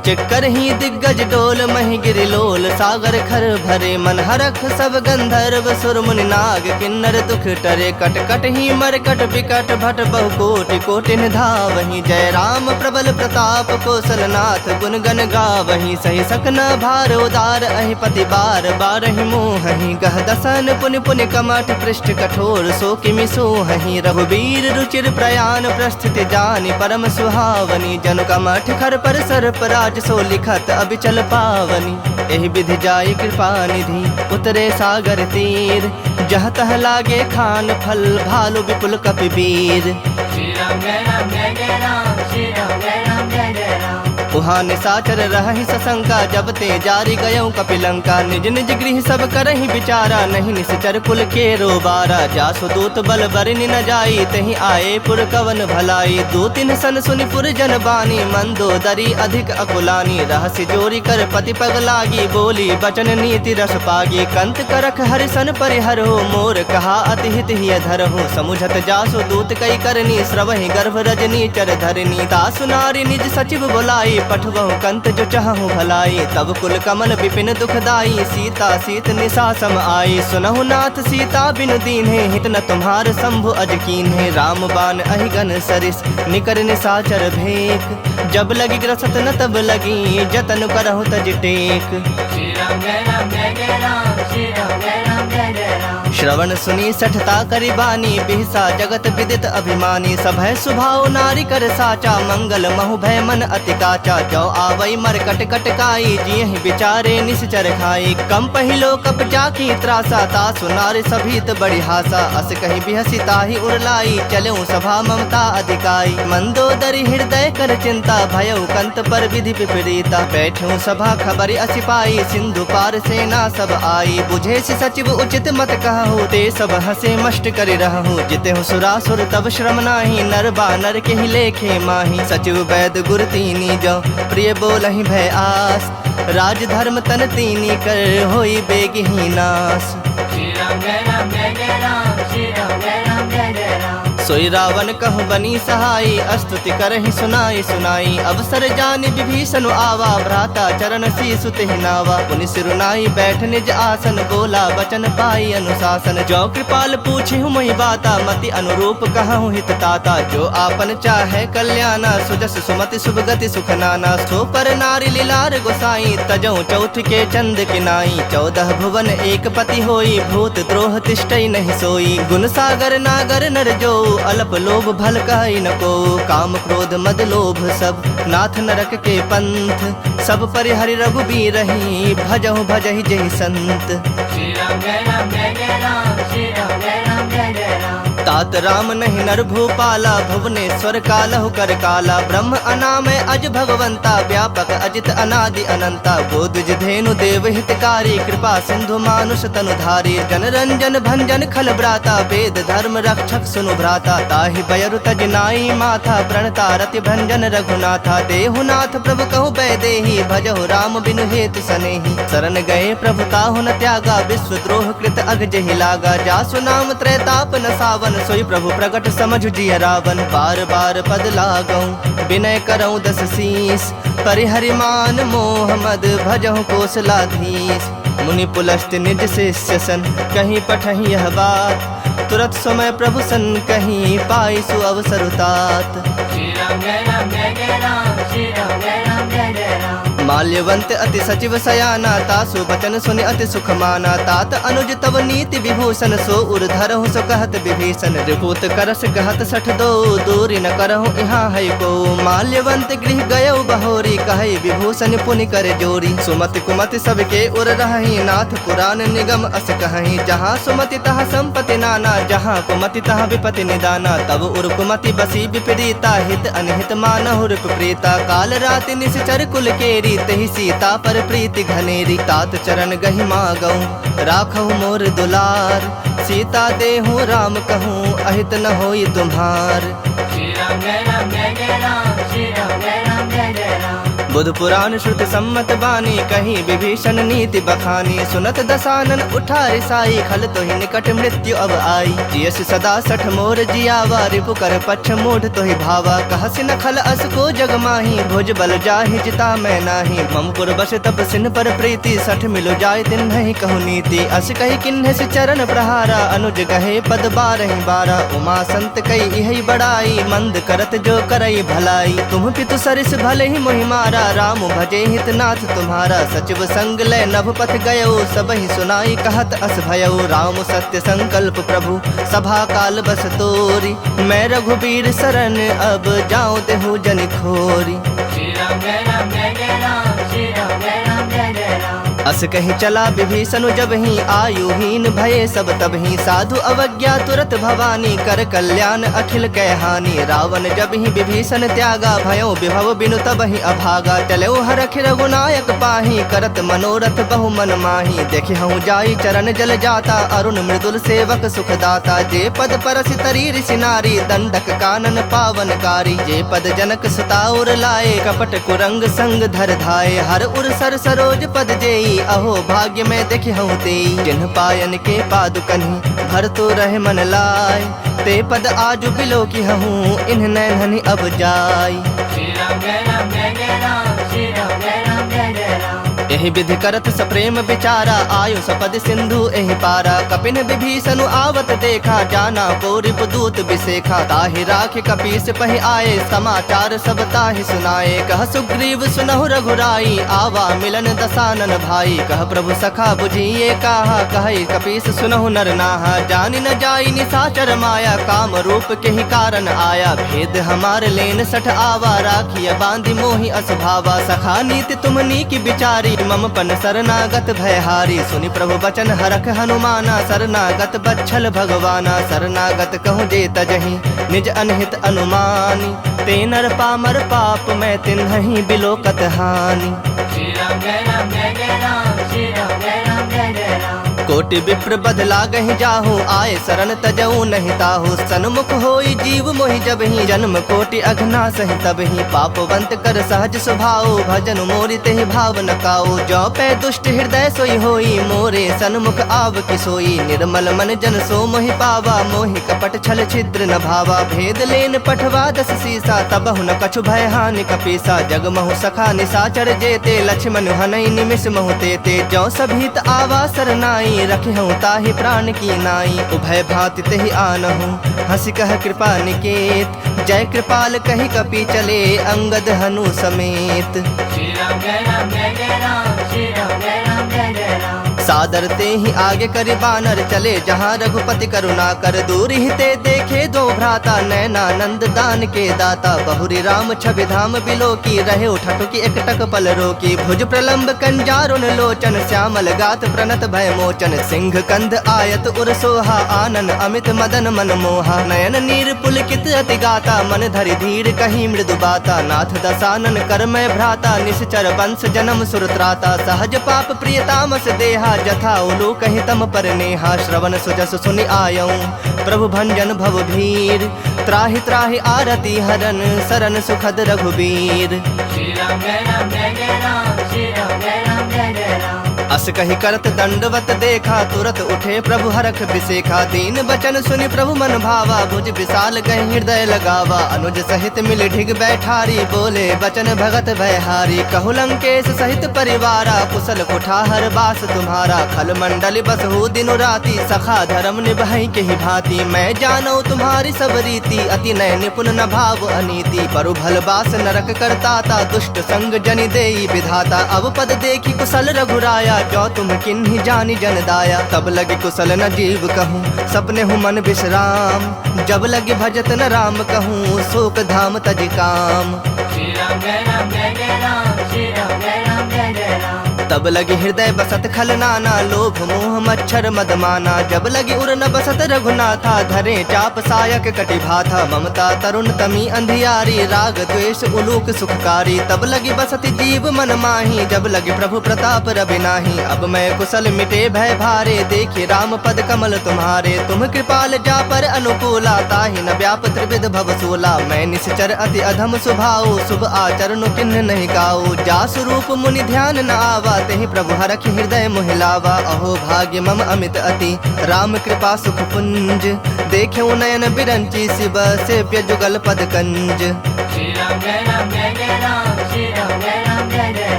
चिक्कर ही दिग्गज डोल, महि गिरि लोल। सागर खर भरे मन हरख, सब गंधर्व सुर मुनि नाग। किन्नर दुख टरे, कट कट ही मरकट बिकट भट। बहु कोटि कोटिन धावहि, जय राम प्रबल प्रताप कौशलनाथ। गुण गण गावहि, सहि सकना भार उदार। अहि पति बार बारहि मोहहि, गह दसन पुनि पुनि कमठ। पृष्ठ कठोर सो किमि सोहहि, रघुबीर रुचिर प्रयाण। प्रस्थिति जानि परम सुहावनी, जनु कमठ खर पर सर्प राज। सो लिखत अबिचल पावनी। एहि विधि जाई कृपा निधि, उतरे सागर तीर। जह तह लागे खान फल, भालु विपुल कपि वीर। श्री राम जय राम जय जय राम, श्री राम जय राम जय जय राम। उहाँ निसाचर रहहि सशंका, जब ते जारी गयऊँ कपिलंका। निज निज गृह सब करहि विचारा, नहीं निश्चर कुल के रोबारा। जासु दूत बल बरनि न जाई, तहि आए पुर कवन भलाई। दो तिन सन सुनि पुर जन बानी, मंदोदरी अधिक अकुलानी। रहसि जोरी कर पति पग लागी, बोली बचन नीति रस पागी। कंत करख हरिसन परिहर हो, मोर कहा अति हित हिय धर हो। समुझत जासु दूत कई करनी, श्रवहि गर्भ रजनी चर धरनी। तासु नारी निज सचिव बुलाई, पठवहु कंत जो चाहूँ भलाई। तब कुल कमल विपिन दुखदाई, सीता सीत निशा सम आई। सुनहु नाथ सीता बिनु दीन्हे, हित न तुम्हार शंभु अज कीन्हे। राम बाण अहिगन सरिस, निकर निशाचर भेक। जब लगी ग्रसत न तब लगी, जतन करहु तज टेक। श्री राम जय राम जय जय राम, श्री राम जय राम जय जय राम। श्रवण सुनी सठता करि बानी, बिहसा जगत विदित अभिमानी। सभय सुभाव नारी कर साचा, मंगल महु भय मन अति काचा। जो आवई मर कट कट काई, जियहि विचारे निश्चर खाई। कम पहिलो कप जाकी त्रासा, तासु नारी सभीत बड़ी हासा। अस कहि बिहसी ताहि उरलाई, चलऊँ सभा ममता अधिकाई। मंदोदरी हृदय कर चिंता, भयउ कंत पर विधि विपरीता। बैठूं सभा खबर असी पाई, सिंधु पार सेना सब आई। बुझे सि सचिव उचित मत कहूँ, ते सब हसे मष्ट करि रहूँ। जिते हूँ सुरासुर तब श्रम नाही, नर बानर के ही लेखे माही। सचिव वैद गुर तीनी जो, प्रिय बोलहि भय आस। राज धर्म तन तीनी कर, होई बेगहि नास। श्री राम जय राम जय जय राम, श्री राम जय राम जय जय राम। सोई रावण कहु बनी सहाई, स्तुति करहि सुनाई सुनाई। अवसर जानि विभीषण आवा, भ्राता चरण शीसु तेहि नावा। पुनि सिरुनाई बैठ निज आसन, बोला वचन पाई अनुशासन। जो कृपाल पूछिहु मोहि बाता, मति अनुरूप कहूँ हित ताता। जो आपन चाहे कल्याणा, सुजस सुमति शुभ गति सुख नाना। सो पर नारी लीलार गोसाई, तजऊ चौथ के चंद किनाई। 14 भुवन एक पति होई, भूत द्रोह तिष्ठई नहीं सोई। गुण सागर नागर नर जो, अल्प लोभ भल कहि न को। काम क्रोध मद लोभ सब, नाथ नरक के पंथ। सब परिहरि रघुबीर रही, भजहु भजहि जहि संत। श्री राम जय राम जय जय राम, श्री राम जय राम जय जय राम। तात राम नहीं नर भूपाला, भुवनेश्वर कालहु कर काला। ब्रह्म अनामय अज भगवंता, व्यापक अजित अनादि अनंता। बोधि धेनु देव हितकारी, कृपा सिंधु मानुष तनुधारी। जन रंजन भंजन खल ब्राता, वेद धर्म रक्षक सुनु भ्राता। ताहि बयरु तज नाई माथा, प्रणता रति भंजन रघुनाथा। देहुनाथ प्रभु कहु बैदेही, भजहु राम बिनु हेतु सनेही। शरण गए प्रभु ताहु न त्यागा, विश्व द्रोह कृत अग जहि लागा। जासु नाम त्रैताप न सावन, सोई प्रभु प्रगट समझ जिय रावण। बार बार पद लागऊं, विनय करऊं 10 शीस। परिहरि मान मोह मद, भजहु कोसलाधीश। मुनि पुलस्त निज शिष्य सन, कहीं पठहि यह बात। तुरत समय प्रभु सन कहीं, पाई सु अवसर तात। श्री राम जय राम जय जय राम, श्री राम जय राम जय जय राम। माल्यवंत अति सचिव सयाना, तासु बचन सुनि अति सुख माना। तात अनुज तव नीति विभूषण, सो उर धरहु सो कहत विभीषण। रिपुत करस कहत 62, दूरी न करहु यहाँ है को। माल्यवंत गृह गयउ बहोरी, कहै विभूषण पुनि कर जोरी। सुमति कुमति सबके उर रहहि, नाथ पुराण निगम अस कहहि। जहाँ सुमति तहाँ संपत्ति नाना, जहाँ कुमति तहाँ विपति निदाना। तब उर कुमति बसी विपरीता, हित अनहित मानहु रिप प्रीता। काल राति निश्चर कुल केरी, तेहि सीता पर प्रीति घनेरी। तात चरण गहि मागऊं, राखहु मोर दुलार। सीता देहु राम कहूँ, अहित न होई तुम्हार। श्री राम जय राम जय जय राम, श्री राम जय राम जय जय राम। बुध पुराण श्रुति सम्मत बानी, कहीं विभीषण नीति बखानी। सुनत दसानन उठा रिसाई, खल तोहि निकट मृत्यु अब आई। जियस सदा 60 मोर जियावा, रिपु कर पक्ष मूढ़ तोहि भावा। कहसि न खल अस को जग माही, भुज बल जाहि जिता मैं नाही। ममपुर बस तप सिन पर प्रीति, 60 मिलो जाय दिन नहीं कहु नीति। अस कही किन्ह सि चरण प्रहारा, अनुज गहे पद 12 12। उमा संत कई इहि बड़ाई, मंद करत जो करई भलाई। तुम पितु सरिस भले ही मोहि मारा, राम भजे हितनाथ तुम्हारा। सचिव संग ले नभ पथ गयो, सबहि सुनाई कहत अस भयउ। राम सत्य संकल्प प्रभु, सभा काल बस तोरी। मैं रघुबीर शरण, अब जाऊं देहु जन खोरी। श्री राम जय राम जय जय राम, श्री राम जय राम जय जय राम। अस कहीं चला विभीषण जब ही, आयुहीन भये सब तब ही। साधु अवज्ञा तुरत भवानी, कर कल्याण अखिल कै हानि। रावण जब ही विभीषण त्यागा, भयो विभव बिनु तब ही अभागा। चलो हरख रघुनायक पाही, करत मनोरथ बहु मन माही। देखे हूँ जाई चरण जल जाता, अरुण मृदुल सेवक सुखदाता। जे पद परसि तरी ऋषि नारी, दंडक कानन पावनकारी। जे पद जनक सुता उर लाए, कपट कुरंग संग धर धाये। हर उर सर सरोज पद जेई, अहो भाग्य में देखि हूँ तेई। जिन्ह पायन के पादुकन्हि, भर तो रहे मन लाय। ते पद आजु बिलो की हूँ, इन्ह नैनहनि अब जाय। श्री राम जय राम जय जय राम, श्री राम जय राम जय जय राम। यही विधि करत सप्रेम विचारा, आयु सपद सिंधु एहि पारा। कपिन विभीषण आवत देखा, जाना को रिपुदूत विसेखा। ताहि राखि कपीस पहि आए, समाचार सब ताहि सुनाए। कह सुग्रीव सुनहु रघुराई, आवा मिलन दसानन भाई। कह प्रभु सखा बुझिए काहा, कहि कपीस सुनहु नर नाहा। जानि न जाई निशाचर माया, काम रूप के ही कारण आया। भेद हमार लेन 60 आवा, राखिय बांधि मोहि असभावा। सखा नीति तुमनी की विचारी, मम पन शरणागत भयहारी। सुनि प्रभु बचन हरख हनुमाना, शरणागत बच्छल भगवाना। शरणागत कहूँ जे तजहि, निज अनहित अनुमानी। ते नर पामर पाप, मैं तिन्हि बिलोकत हानि। श्री राम जय राम जय जय राम, श्री राम जय राम जय जय राम। कोटि विप्र बदला गहि जाहू, आए शरण तजऊ नहीं ताहू। सन्मुख होई जीव मोहि जब ही, जन्म कोटि अघना सहि तब ही। पापवंत कर सहज स्वभाव, भजन मोरि तेहि भाव न काऊ। जो पै दुष्ट हृदय सोई होई, मोरे सन्मुख आव कि सोई। निर्मल मन जन सो मोहि पावा, मोहि कपट छल छिद्र न भावा। भेद लेन पठवा दस सीसा, तबहु न कछु भय हानि कपीसा। जग महु सखा निसाचर जेते, लक्ष्मण हनई निमिष महु तेते। जो सभीत आवा सरनाई, रखे हूँ ताहि प्राण की नाई। उभय भांति तेहि आनहु, हंसी कह कृपा निकेत। जय कृपाल कहि कपि चले, अंगद हनु समेत। श्री राम जय राम जय जय राम, श्री राम जय राम जय जय राम। सादर ते ही आगे करि बानर चले, जहाँ रघुपति करुणा कर। दूर ही ते देखे दो भ्राता, नैनानंद दान के दाता। बहुरी राम छवि धाम बिलो की, रहे उठटु की एकटक पल रोकी। भुज प्रलंब कंजारुन लोचन, श्यामल गात प्रणत भय मोचन। सिंह कंध आयत उर सोहा, आनन अमित मदन मन मोहा। नयन नीर पुलकित अति गाता, मन धरि धीर कहीं मृदु बाता। नाथ दसानन कर मैं भ्राता, निश्चर वंश जन्म सुरत्राता। सहज पाप प्रियतामस देहा, जथा उलू कहि तम पर नेहा। श्रवण सुजस सुनि आयऊं, प्रभु भंजन भव भीर। त्राहि त्राहि आरती हरन, सरन सुखद रघुबीर। श्री राम जय राम जय जय राम, श्री राम जय राम जय जय राम। अस कहि करत दंडवत देखा, तुरत उठे प्रभु हरख बिसेखा। दीन बचन सुनि प्रभु मन भावा, भुज विशाल गहि हृदय लगावा। अनुज सहित मिल ढिग बैठारी, बोले बचन भगत भयहारी। कहु लंकेश सहित परिवारा, कुशल कुठार बास तुम्हारा। खल मंडल बसहु दिनु राति, सखा धर्म निभाई केहि भांति। मैं जानौ तुम्हारी सब रीति, अति नय निपुण न भाव अनीति। परु भल बास नरक करताता, दुष्ट संग जनि देई विधाता। अब पद देखी कुशल रघुराया, जो तुम किन्ही जानी जन दाया। तब लगे कुशल न जीव कहूँ, सपने हूँ मन विश्राम। जब लगे भजत न राम कहूँ, शोक धाम तज काम। श्री राम जय राम जय जय राम, श्री राम जय राम जय जय राम। तब लगे हृदय बसत खल नाना, लोभ मोह मच्छर मदमाना। जब लगे उर न बसत रघुनाथा, धरे चाप सायक कटि भाथा। ममता तरुण तमी अंधियारी, राग द्वेष उलूक सुखकारी। तब लगी बसत जीव मन माही, जब लगे प्रभु प्रताप रवि नाही। अब मैं कुशल मिटे भय भारे, देखी राम पद कमल तुम्हारे। तुम कृपाल जा पर अनुकूला, ताहि न व्याप त्रिविध भव सूला। मैं निश्चर अति अधम स्वभाव, शुभ आचरण किन्ह नहीं गाऊ। जा स्वरूप मुनि ध्यान न आवा, तेहि प्रभु हरख हृदय मोहिलावा। अहो भाग्य मम अमित अति, राम कृपा सुख पुंज। देख्यौ नयन बिरंची, शिव सेव्य जुगल पद कंज। श्री राम जय राम जय जय राम, श्री राम जय राम जय जय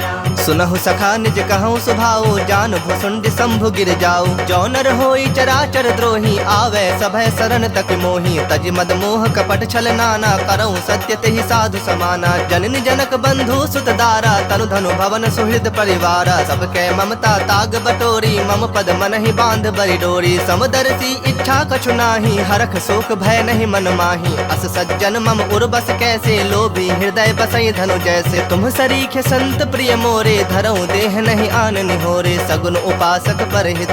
राम। सुनहु सखा निज कहूँ सुभाऊ, जान भुसुंड शंभु गिर जाऊ। जो नर होई चराचर द्रोही, आवे सभय शरण तक मोही। तज मद मोह कपट छल नाना, करऊँ सत्य तेहि साधु समाना। जननी जनक बंधु सुत दारा, तनु धनु भवन सुहृद परिवारा। सबके ममता ताग बटोरी, मम पद मन ही बांध बरि डोरी। समदर्शी इच्छा कछु नाही, हरख शोक भय नहीं मन माही। अस सज्जन मम उर्बस कैसे, लोभी हृदय बसई धनु जैसे। तुम सरीखे संत प्रिय मोरे, धरऊँ देह नहीं आन निहोरे। सगुन उपासक परहित,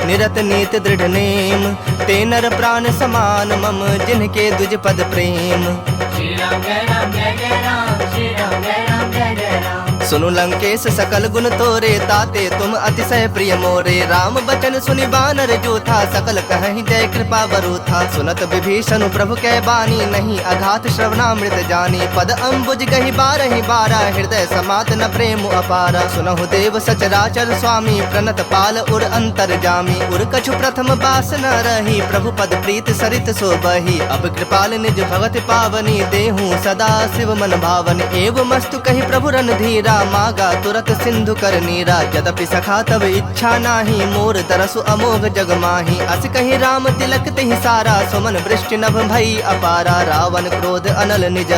निरत नीत दृढ़ नेम। ते नर प्राण समान मम, जिनके दुज पद प्रेम। श्री राम जय राम जय जय राम, श्री राम जय राम जय जय राम। सुनु लंकेश सकल गुण तोरे, ताते तुम अतिशय प्रिय मोरे। राम बचन सुनि बानर जो था, सकल कहीं जय कृपा बरु था। सुनत विभीषण प्रभु कै बानी, नहीं अघात श्रवणामृत जानी। पद अम्बुज गहि बारहि बारा, हृदय समात न प्रेम अपारा। सुनहु देव सचराचर स्वामी, प्रणत पाल उर अंतर जामी। उर कछु प्रथम बास न रही, प्रभु पद प्रीत सरित सो बही। अब कृपाल निज भगत पावनी, देहूँ सदा शिव मन भावनी। एव मस्तु कहि प्रभु रणधीरा, मागा तुरत सिंधु कर नीरा। यद्यपि सखा तब इच्छा नाही, मोर तरसु अमोघ जग माही। अस कहि राम तिलक तेहि सारा, सुमन वृष्टि नभ भई अपारा। रावण क्रोध अनल निज,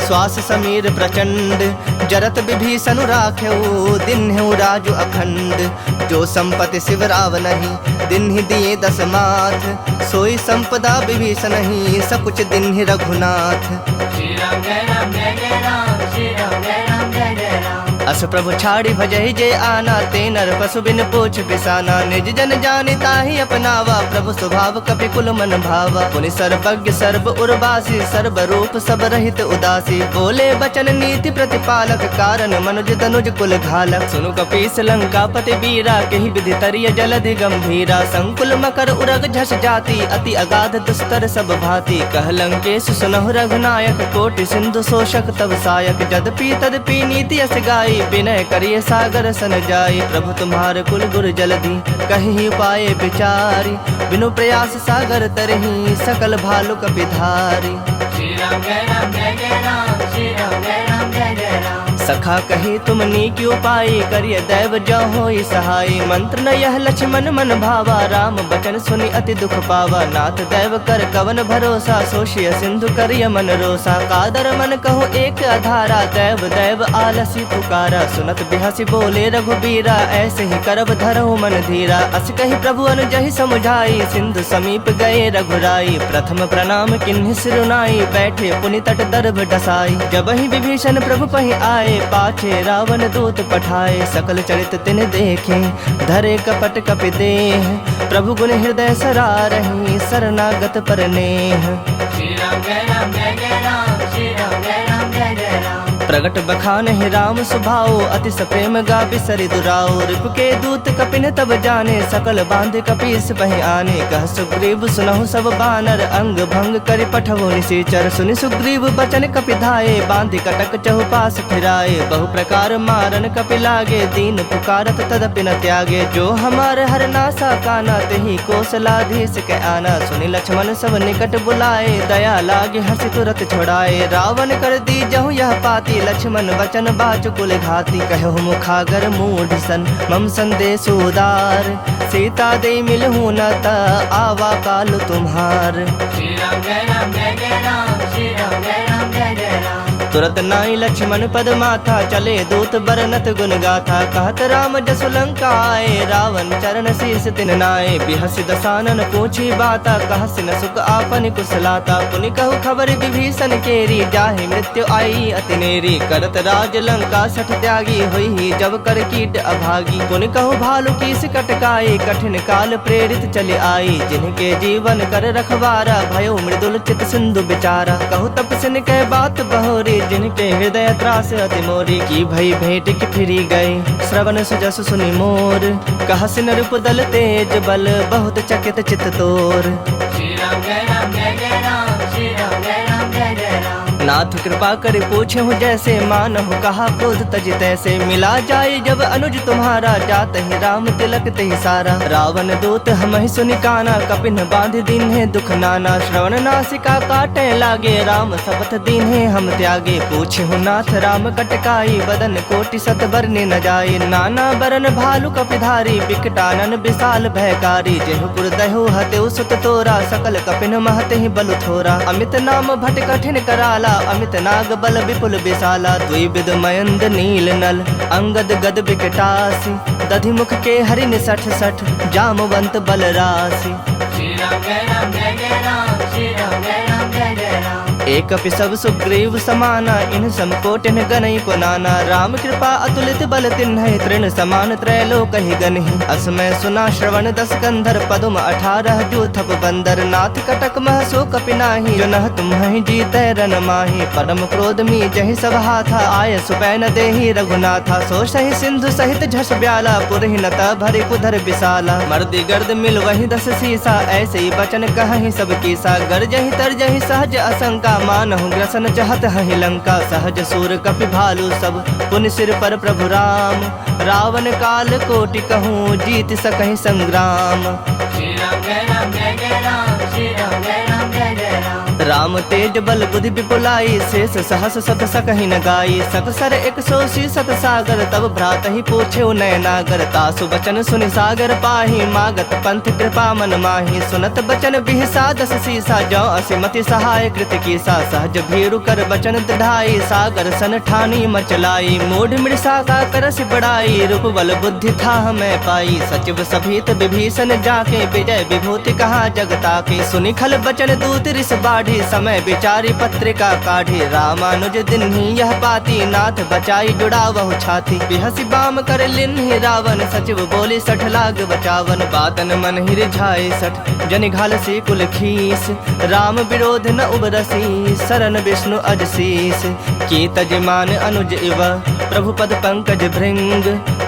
श्वास समीर प्रचंड। जरत विभीषण राख्यऊ, दिन्हु राजु अखंड। जो संपत्ति शिव राव नहीं, दिन्हि दिए दस माथ। सोई संपदा विभीषण ही, सकुच दिन्हि रघुनाथ। श्री राम जय राम जय जय राम, श्री राम जय राम जय जय राम। अस प्रभु छाड़ी भजहि जे आना, ते नर पशु बिन पूछ बिसाना। निज जन जानिता ही अपनावा, प्रभु स्वभाव कपि कुल मन भावा। पुनि सर्वज्ञ सर्व उर्वासी, सर्व रूप सब रहित उदासी। बोले बचन नीति प्रतिपालक, कारण मनुज तनुज कुल घालक। सुनु कपीस लंकापति वीरा, केहि विधि तरिय जलधि गंभीरा। संकुल मकर उरग झस जाति, अति अगाध दुस्तर सब भांति। कह लंकेश सुनहु रघुनायक, कोटि सिंधु शोषक तब सायक। जदपि तदपि नीति यस गाई, विनय करिए सागर सन जाई। प्रभु तुम्हार कुल गुर जलधि, कहि पाए विचारी। बिनु प्रयास सागर तरहि, सकल भालु कपिधारी। श्री राम जय राम जय जय राम, श्री राम जय राम जय जय राम। सखा कहे तुम नीक उपाय, करिय दैव जो होई सहाय। मंत्र न यह लक्ष्मण मन भावा, राम बचन सुनि अति दुख पावा। नाथ दैव कर कवन भरोसा, सोशिय सिंधु करिय मन रोसा। कादर मन कहूँ एक आधारा, दैव दैव आलसी पुकारा। सुनत बिहसी बोले रघुबीरा, ऐसे ही करब धरहु मन धीरा। अस कही प्रभु अनुजहि समुझाई, सिंधु समीप गए रघुराई। प्रथम प्रणाम किन्हि सिरुनाई, बैठे पुनि तट दर्भ डसाई। जब ही विभीषण प्रभु पहि आए, पाछे रावण दूत पठाए। सकल चरित तिन देखे, धरे कपट कपि देह। प्रभु गुण हृदय सरारहि, शरणागत पर नेह। श्री राम जय राम जय जय राम, श्री राम जय राम जय जय राम। प्रगट बखान ही राम सुभाओ, अति सप्रेम गा बिसरि दुराओ। रिपु के दूत कपिन तब जाने, सकल बांध कपीस बहि आने। कह सुग्रीव सुनहु सब बानर, अंग भंग करि पठवो निशाचर। सुनि सुग्रीव बचन कपि धाये, बांधि कटक चहुपास फिराए। बहु प्रकार मारन कपि लागे, दीन पुकारत तदपि न त्यागे। जो हमार हर नासा काना, तेहि कौशलाधीश के आना। सुनि लक्ष्मण सब निकट बुलाए, दया लागे हर्षि तुरत छोड़ाए। रावण कर दी जहु यह पाती, लक्ष्मण वचन बाचु कुल घाती। कहु मुखागर मूढ़ सन, मम संदेश उदार। सीता दे मिलहु न ता, आवा काल तुम्हार। श्री राम जय राम जय जय राम, श्री राम जय राम जय जय राम। तुरत नाई लक्ष्मण पद माथा, चले दूत बरनत गुण गाथा। कहत राम जसु लंका आए, रावण चरण शीस तिन नाए। बिहसि दसानन पूछी बाता, कहसि न सुख आपन कुशलाता। पुनि कहु खबर विभीषण केरी, जाहि मृत्यु आई अति नेरी। करत राज लंका सठ त्यागी, होई जब कर कीट अभागी। पुनि कहु भालु कीस कटकाई, कठिन काल प्रेरित चले आई। जिनके जीवन कर रखवारा, भयो मृदुल चित सिंधु बिचारा। कहु तपसिन कह बात बहोरी, जिनके हृदय त्रास अति मोरी। की भई भेंट की फिरी गए, श्रवण सुजस सुनि मोर। कहसिन रूप दल तेज बल, बहुत चकित चित तोर। श्री राम जय राम जय जय राम, श्री राम जय राम जय जय राम। नाथ कृपा कर पूछे हूँ जैसे, मानहु कहा क्रोध तज तैसे। मिला जाए जब अनुज तुम्हारा, जात ही राम तिलक तेहि सारा। रावण दूत हमहि सुनि काना, कपिन बांध दीन्हे दुख नाना। श्रवण नासिका काटे लागे, राम शपथ दीन्हे हम त्यागे। पूछे हूँ नाथ राम कटकाई, बदन कोटि सत बरने न जाए। नाना बरन भालु कपिधारी, बिकटानन विशाल भयकारी। जेहुपुर दहु हतेउ सुत तोरा, सकल कपिन महते ही बलु थोरा। अमित नाम भट कठिन कराला, अमित नाग बल विपुल विशाला। द्विविध मयंद नील नल, अंगद गद विकटासी। दधि मुख के हरिन सठ सठ, जामवंत बल राशि। श्री राम जय राम जय जय राम, श्री राम जय राम जय जय राम। एक सब सुग्रीव समाना, इन समकोटिन गनई को नाना। राम कृपा अतुलित बल तिन्हि, तृण समान त्रैलोक ही गनहि। असमय सुना श्रवण दस कंधर, पदुम 18 जो थप बंदर। नाथ कटक मह सो कपि नाही, जो नह तुम्हि जीतै रन माही। परम क्रोध मी जहि सब हाथा, आय सुपै न देहि रघुनाथा। सो सहि सिंधु सहित झस ब्याला, पुरहि न त भरि कुधर विशाला। मर्दि गर्द मिल वही 10 सीसा, ऐसे ही बचन कहहि सब कीसा। गरजहि तरजहि सहज असंका, मानहु ग्रसन चहत हहि लंका। सहज सूर कपि भालु सब, पुनि सिर पर प्रभु राम। रावण काल कोटि कहूँ, जीत सकहि संग्राम। श्री राम जय राम जय जय राम, श्री राम जय राम जय जय राम। राम तेज बल बुद्धि विपुलाई, शेष सहस सत सकहि न गाई। सकसर 180 सत सागर, तब भ्रात ही पूछे नयनागर। तासु बचन सुनि सागर पाही, मागत पंथ कृपा मन माही। सुनत बचन बिहसा 10 सीसा, जो असिमति सहाय कृत कीसा। सहज भीरु कर बचन दृढ़ाई, सागर सन ठानी मचलाई। मूढ़ मृषा का करस बड़ाई, रूप बल बुद्धि था मैं पाई। सचिव सभीत विभीषण जाके, विजय विभूति कहा जगता के। सुनि खल बचन दूत रिस बाढ़ी, समय विचारी पत्रिका काढ़ी, रामानुज दिन ही यह पाती, नाथ बचाई जुड़ा वह छाती। बिहसी बाम कर लिन्हि रावण, सचिव बोली 60 लाग बचावन। बातन मन ही रिझाए 60, जनि घालसी कुल खीस, राम विरोध न उबरसी, शरण विष्णु अजशीस। की तजमान अनुज इव, प्रभु पद पंकज भृंग,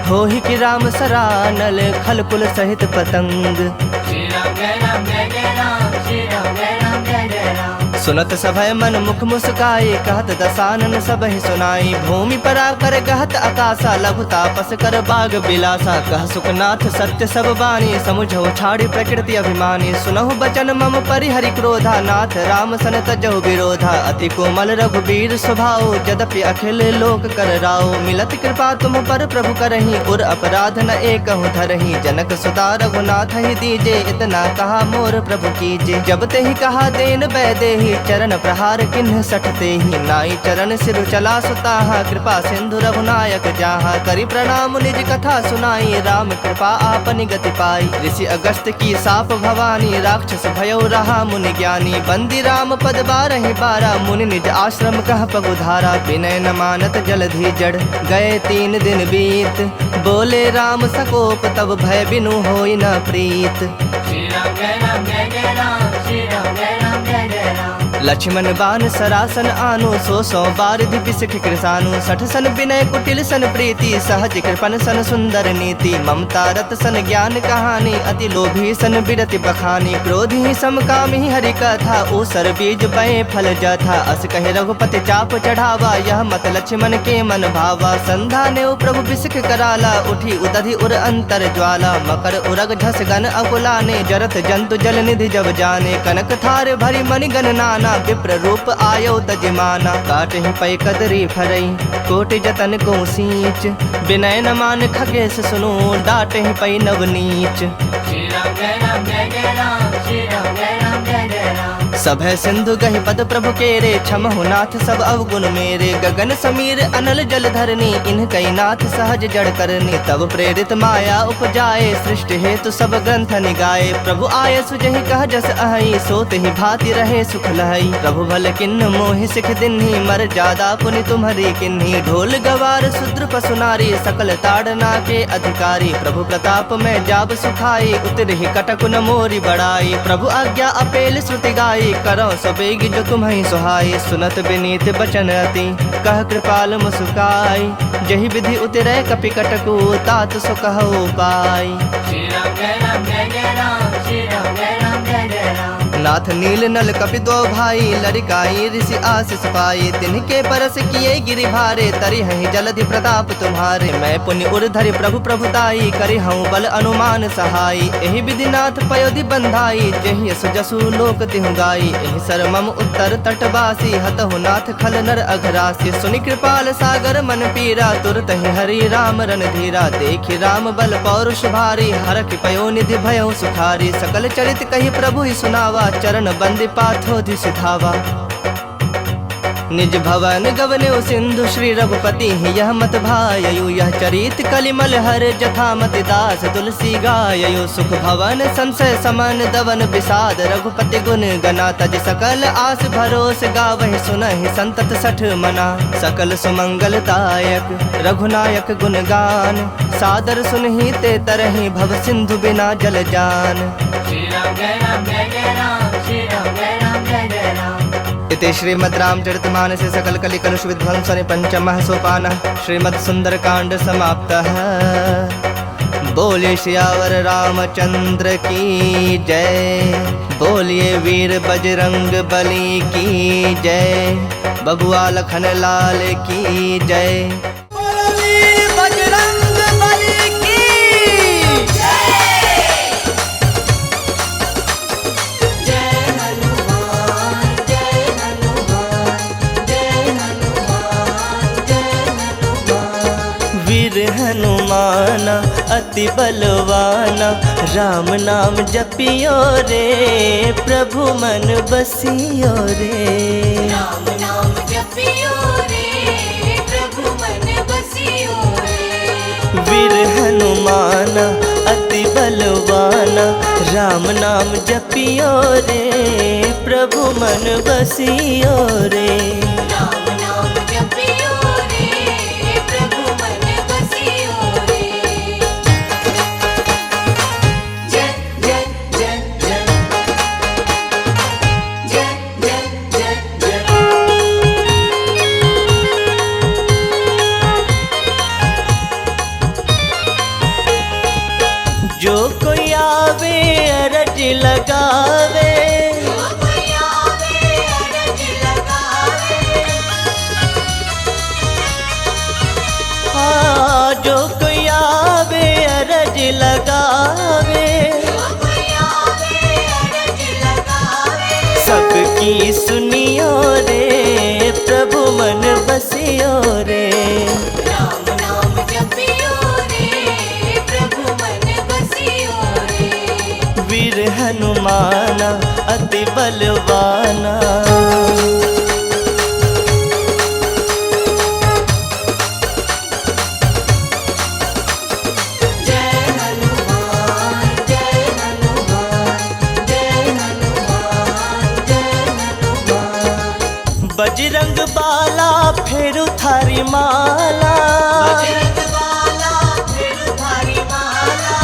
होहि कि राम सरानल, खल कुल सहित पतंग। श्री राम जय राम जय जय राम, श्री राम जय राम जय जय राम। सुनत सभय मन मुख मुस्काए, कहत दसानन सबहि सुनाई। भूमि पर आकर गहत आकाशा, लघु तापस कर बाग बिलासा। कह सुखनाथ सत्य सब बानी, समुझो छाड़ी प्रकृति अभिमानी। सुनहु बचन मम परिहरि क्रोधा, नाथ राम सन तजहु विरोधा। अति कोमल रघुबीर स्वभाव, यद्यपि अखिल लोक कर राव। मिलत कृपा तुम पर प्रभु करही, उर अपराध न एकहु धरही। जनक सुता रघुनाथ ही दीजे, इतना कहा मोर प्रभु कीजे। जब ते ही कहा देन बैदेही, चरण प्रहार किन्ह सठते ही। नाई चरण सिर चला सुताहा, कृपा सिंधु रघुनायक जाहा। करि प्रणाम निज कथा सुनाई, राम कृपा आपनि गति पाई। ऋषि अगस्त की साप भवानी, राक्षस भयो रहा मुनि ज्ञानी। बंदी राम पद बारहि बारा, मुनि निज आश्रम कह पगुधारा। विनय न मानत जलधि जड़, गए 3 दिन बीत। बोले राम सकोप, तब भय बिनु होई न प्रीत। श्री राम जय राम जय जय राम, श्री राम जय राम जय जय राम। लक्ष्मण बान सरासन आनु, 100 बारिधि बिसख कृसानु। 60 सन विनय कुटिल सन प्रीति, सहज कृपन सन सुंदर नीति। ममता रत सन ज्ञान कहानी, अति लोभी सन बिरति बखानी। क्रोधी समकामी हरि कथा, ऊसर बीज पय फल जथा। अस कहे रघुपति चाप चढ़ावा, यह मत लक्ष्मण के मन भावा। संधा ने प्रभु बिसख कराला, उठी उदधि उर अंतर ज्वाला। मकर उरग झस गन अकुलाने, जरत जंतु जल निधि जब जाने। कनक थार भरी मणि गण नाना, विप्र रूप आयो तजमाना। काटहि पै कदरी फरई, कोटि जतन को सींच। विनय न मान खगेश सुनो, डाटहि पै नवनीच। श्री राम जय राम जय जय राम, श्री राम जय राम जय जय राम। सभय सिंधु गहि पद प्रभु केरे, क्षमहु नाथ सब अवगुण मेरे। गगन समीर अनल जल धरनी, इन्ह कई नाथ सहज जड़ करनी। तब प्रेरित माया उपजाए, सृष्टि हेतु सब ग्रंथ निगाए। प्रभु आय सुजहि कह जस अहई, सोत ही भांति रहे सुख लहई। प्रभु भल किन्न मोहि सिख दिन्ही, मर जादा पुनि तुम्हरी किन्ही। ढोल गवार शूद्र पशु नारी, सकल ताड़ना के अधिकारी। प्रभु प्रताप में जाब सुखाई, उतरहि कटक न मोरी बड़ाई। प्रभु आज्ञा अपेल श्रुति गाई, करो सबेग जो तुम्हें सुहाई। सुनत विनीत बचन अति, कह कृपाल मुस्काई। जहि विधि उतरै कपि कटकु, तात सो कहो पाई। श्री राम जय राम जय जय राम, श्री राम जय राम जय जय राम। नाथ नील नल कपि दो भाई, लड़काई ऋषि आशीष पाई। तिनके परस किए गिरि भारे, तरि हहि जलधि प्रताप तुम्हारे। मैं पुण्य उर्धरि प्रभु प्रभुताई, करि हूँ बल अनुमान सहाई। एहि विधि नाथ पयोधि बंधाई, जेहि यस जसु लोक तिहु गाई। एहि सर मम उत्तर तटवासी, हतहु नाथ खल नर अघरासी। सुनि कृपाल सागर मन पीरा, तुरत ही हरि राम रणधीरा। देखि राम बल पौरुष भारी, हरखि पयो निधि भयो सुखारी। सकल चरित कहि प्रभु ही सुनावा, चरण बंदी पाथोधि सिधावा। निज भवन गवन्यो सिंधु, श्री रघुपति यह मत भाययु। यह चरित कलिमल हर, जथा मति दास तुलसी गाययु। सुख भवन संशय समन, दवन विषाद रघुपति गुण गना। तज सकल आस भरोस, गावहि सुनहि संतत 60 मना। सकल सुमंगलदायक रघुनायक गुण गान, सादर सुनहि ते तरहि भव सिंधु बिना जल जान। श्री राम जय राम जय जय राम, श्री राम जय राम जय जय राम। इति श्रीमद् रामचरितमानसे सकल कलि कलुष विध्वंसने पंचमः सोपानः श्रीमद् सुंदरकांड समाप्तः। बोलिए सियावर रामचंद्र की जय, बोलिए वीर बजरंग बली की जय, बबुआ लखन लाल की जय। बोलिए बजरंग बली की हनुमान अति बलवाना, राम नाम जपियो रे, प्रभु मन बसियो रे। राम नाम जपियो रे, प्रभु मन बसियो रे। वीर हनुमान अति बलवाना, राम नाम जपियो रे, प्रभु मन बसियो रे। राम नाम जपियो रे, प्रभु मन बसियो रे। जय जय जय जय, जय जय जय जय। जो कोई आवे अरज लगावे, जो कोई आवे अरज लगावे, हाँ जो कोई आवे अरज लगावे, जो कोई आवे अरज लगावे। सबकी सुनियो रे, प्रभु मन बसियो रे। राम नाम जपियो रे, प्रभु मन बसियो रे। वीर हनुमान अति बलवाना, जय हनुमान जय हनुमान, जय हनुमान जय हनुमान। बजरंग बाला फेरु थारी माला, बजरंग बाला फिर थारी माला,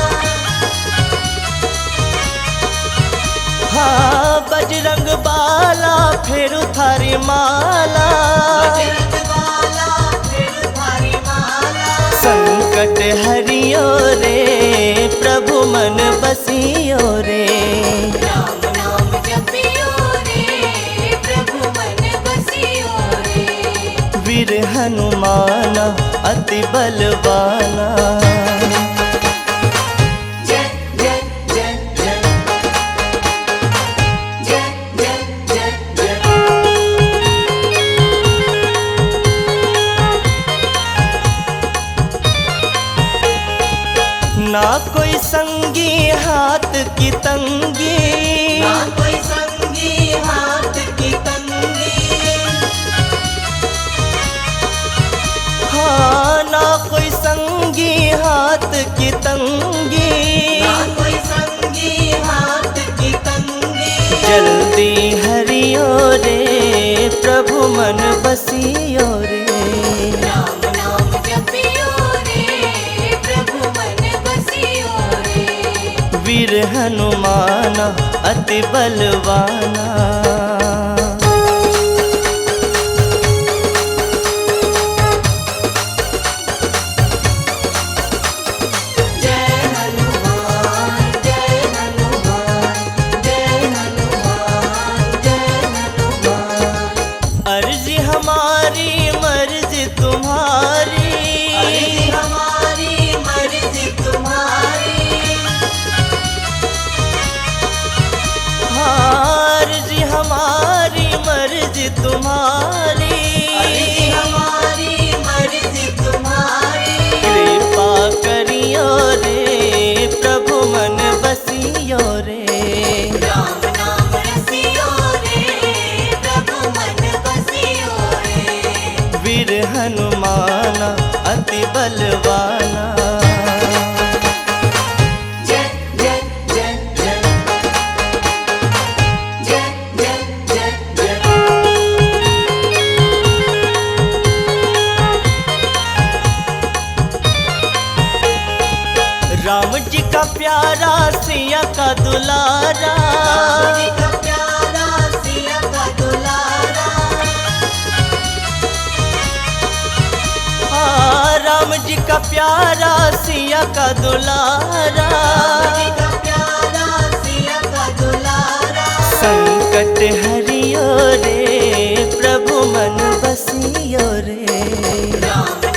हाँ बजरंग बाला फेरु थारी माला। बजरंग बाला फिर थारी माला। संकट हरियो रे, प्रभु मन बसियो रे। राम नाम जपियो रे, प्रभु मन बसियो रे। वीर हनुमान अति बलवाना, जय जय जय जय, जय जय जय जय। ना कोई संगी हाथ की तंगी, ना कोई संगी हाथ की तंगी, हाँ ना कोई संगी हाथ की तंगी। ना कोई संगी हाथ की तंगी। जल्दी हरियो रे, प्रभु मन बसियो रे। राम नाम जपियो रे, प्रभु मन बसियो रे। वीर हनुमान अति बलवाना, जय हनुमान जय हनुमान, जय हनुमान जय हनुमान। अर्जी हमारी मर्जी तुम्हारी, अर्जी हमारी मर्जी तुम्हारी, हाँ अर्जी हमारी मर्जी तुम्हारी। अर्जी हमारी मर्जी तुम्हारी। कृपा करियो रे, प्रभु मन बसियो रे। राम नाम रसियो रे, प्रभु मन बसियो रे। वीर हनुमान अति बलवाना, जय जय जय जय, जय जय जय जय। राम जी का प्यारा सिया का दुलारा, राम जी का प्यारा सिया का दुलारा, हाँ राम जी का प्यारा सिया का दुलारा। राम जी का प्यारा सिया का दुलारा। संकट हरियो रे, प्रभु मन बसियो रे। राम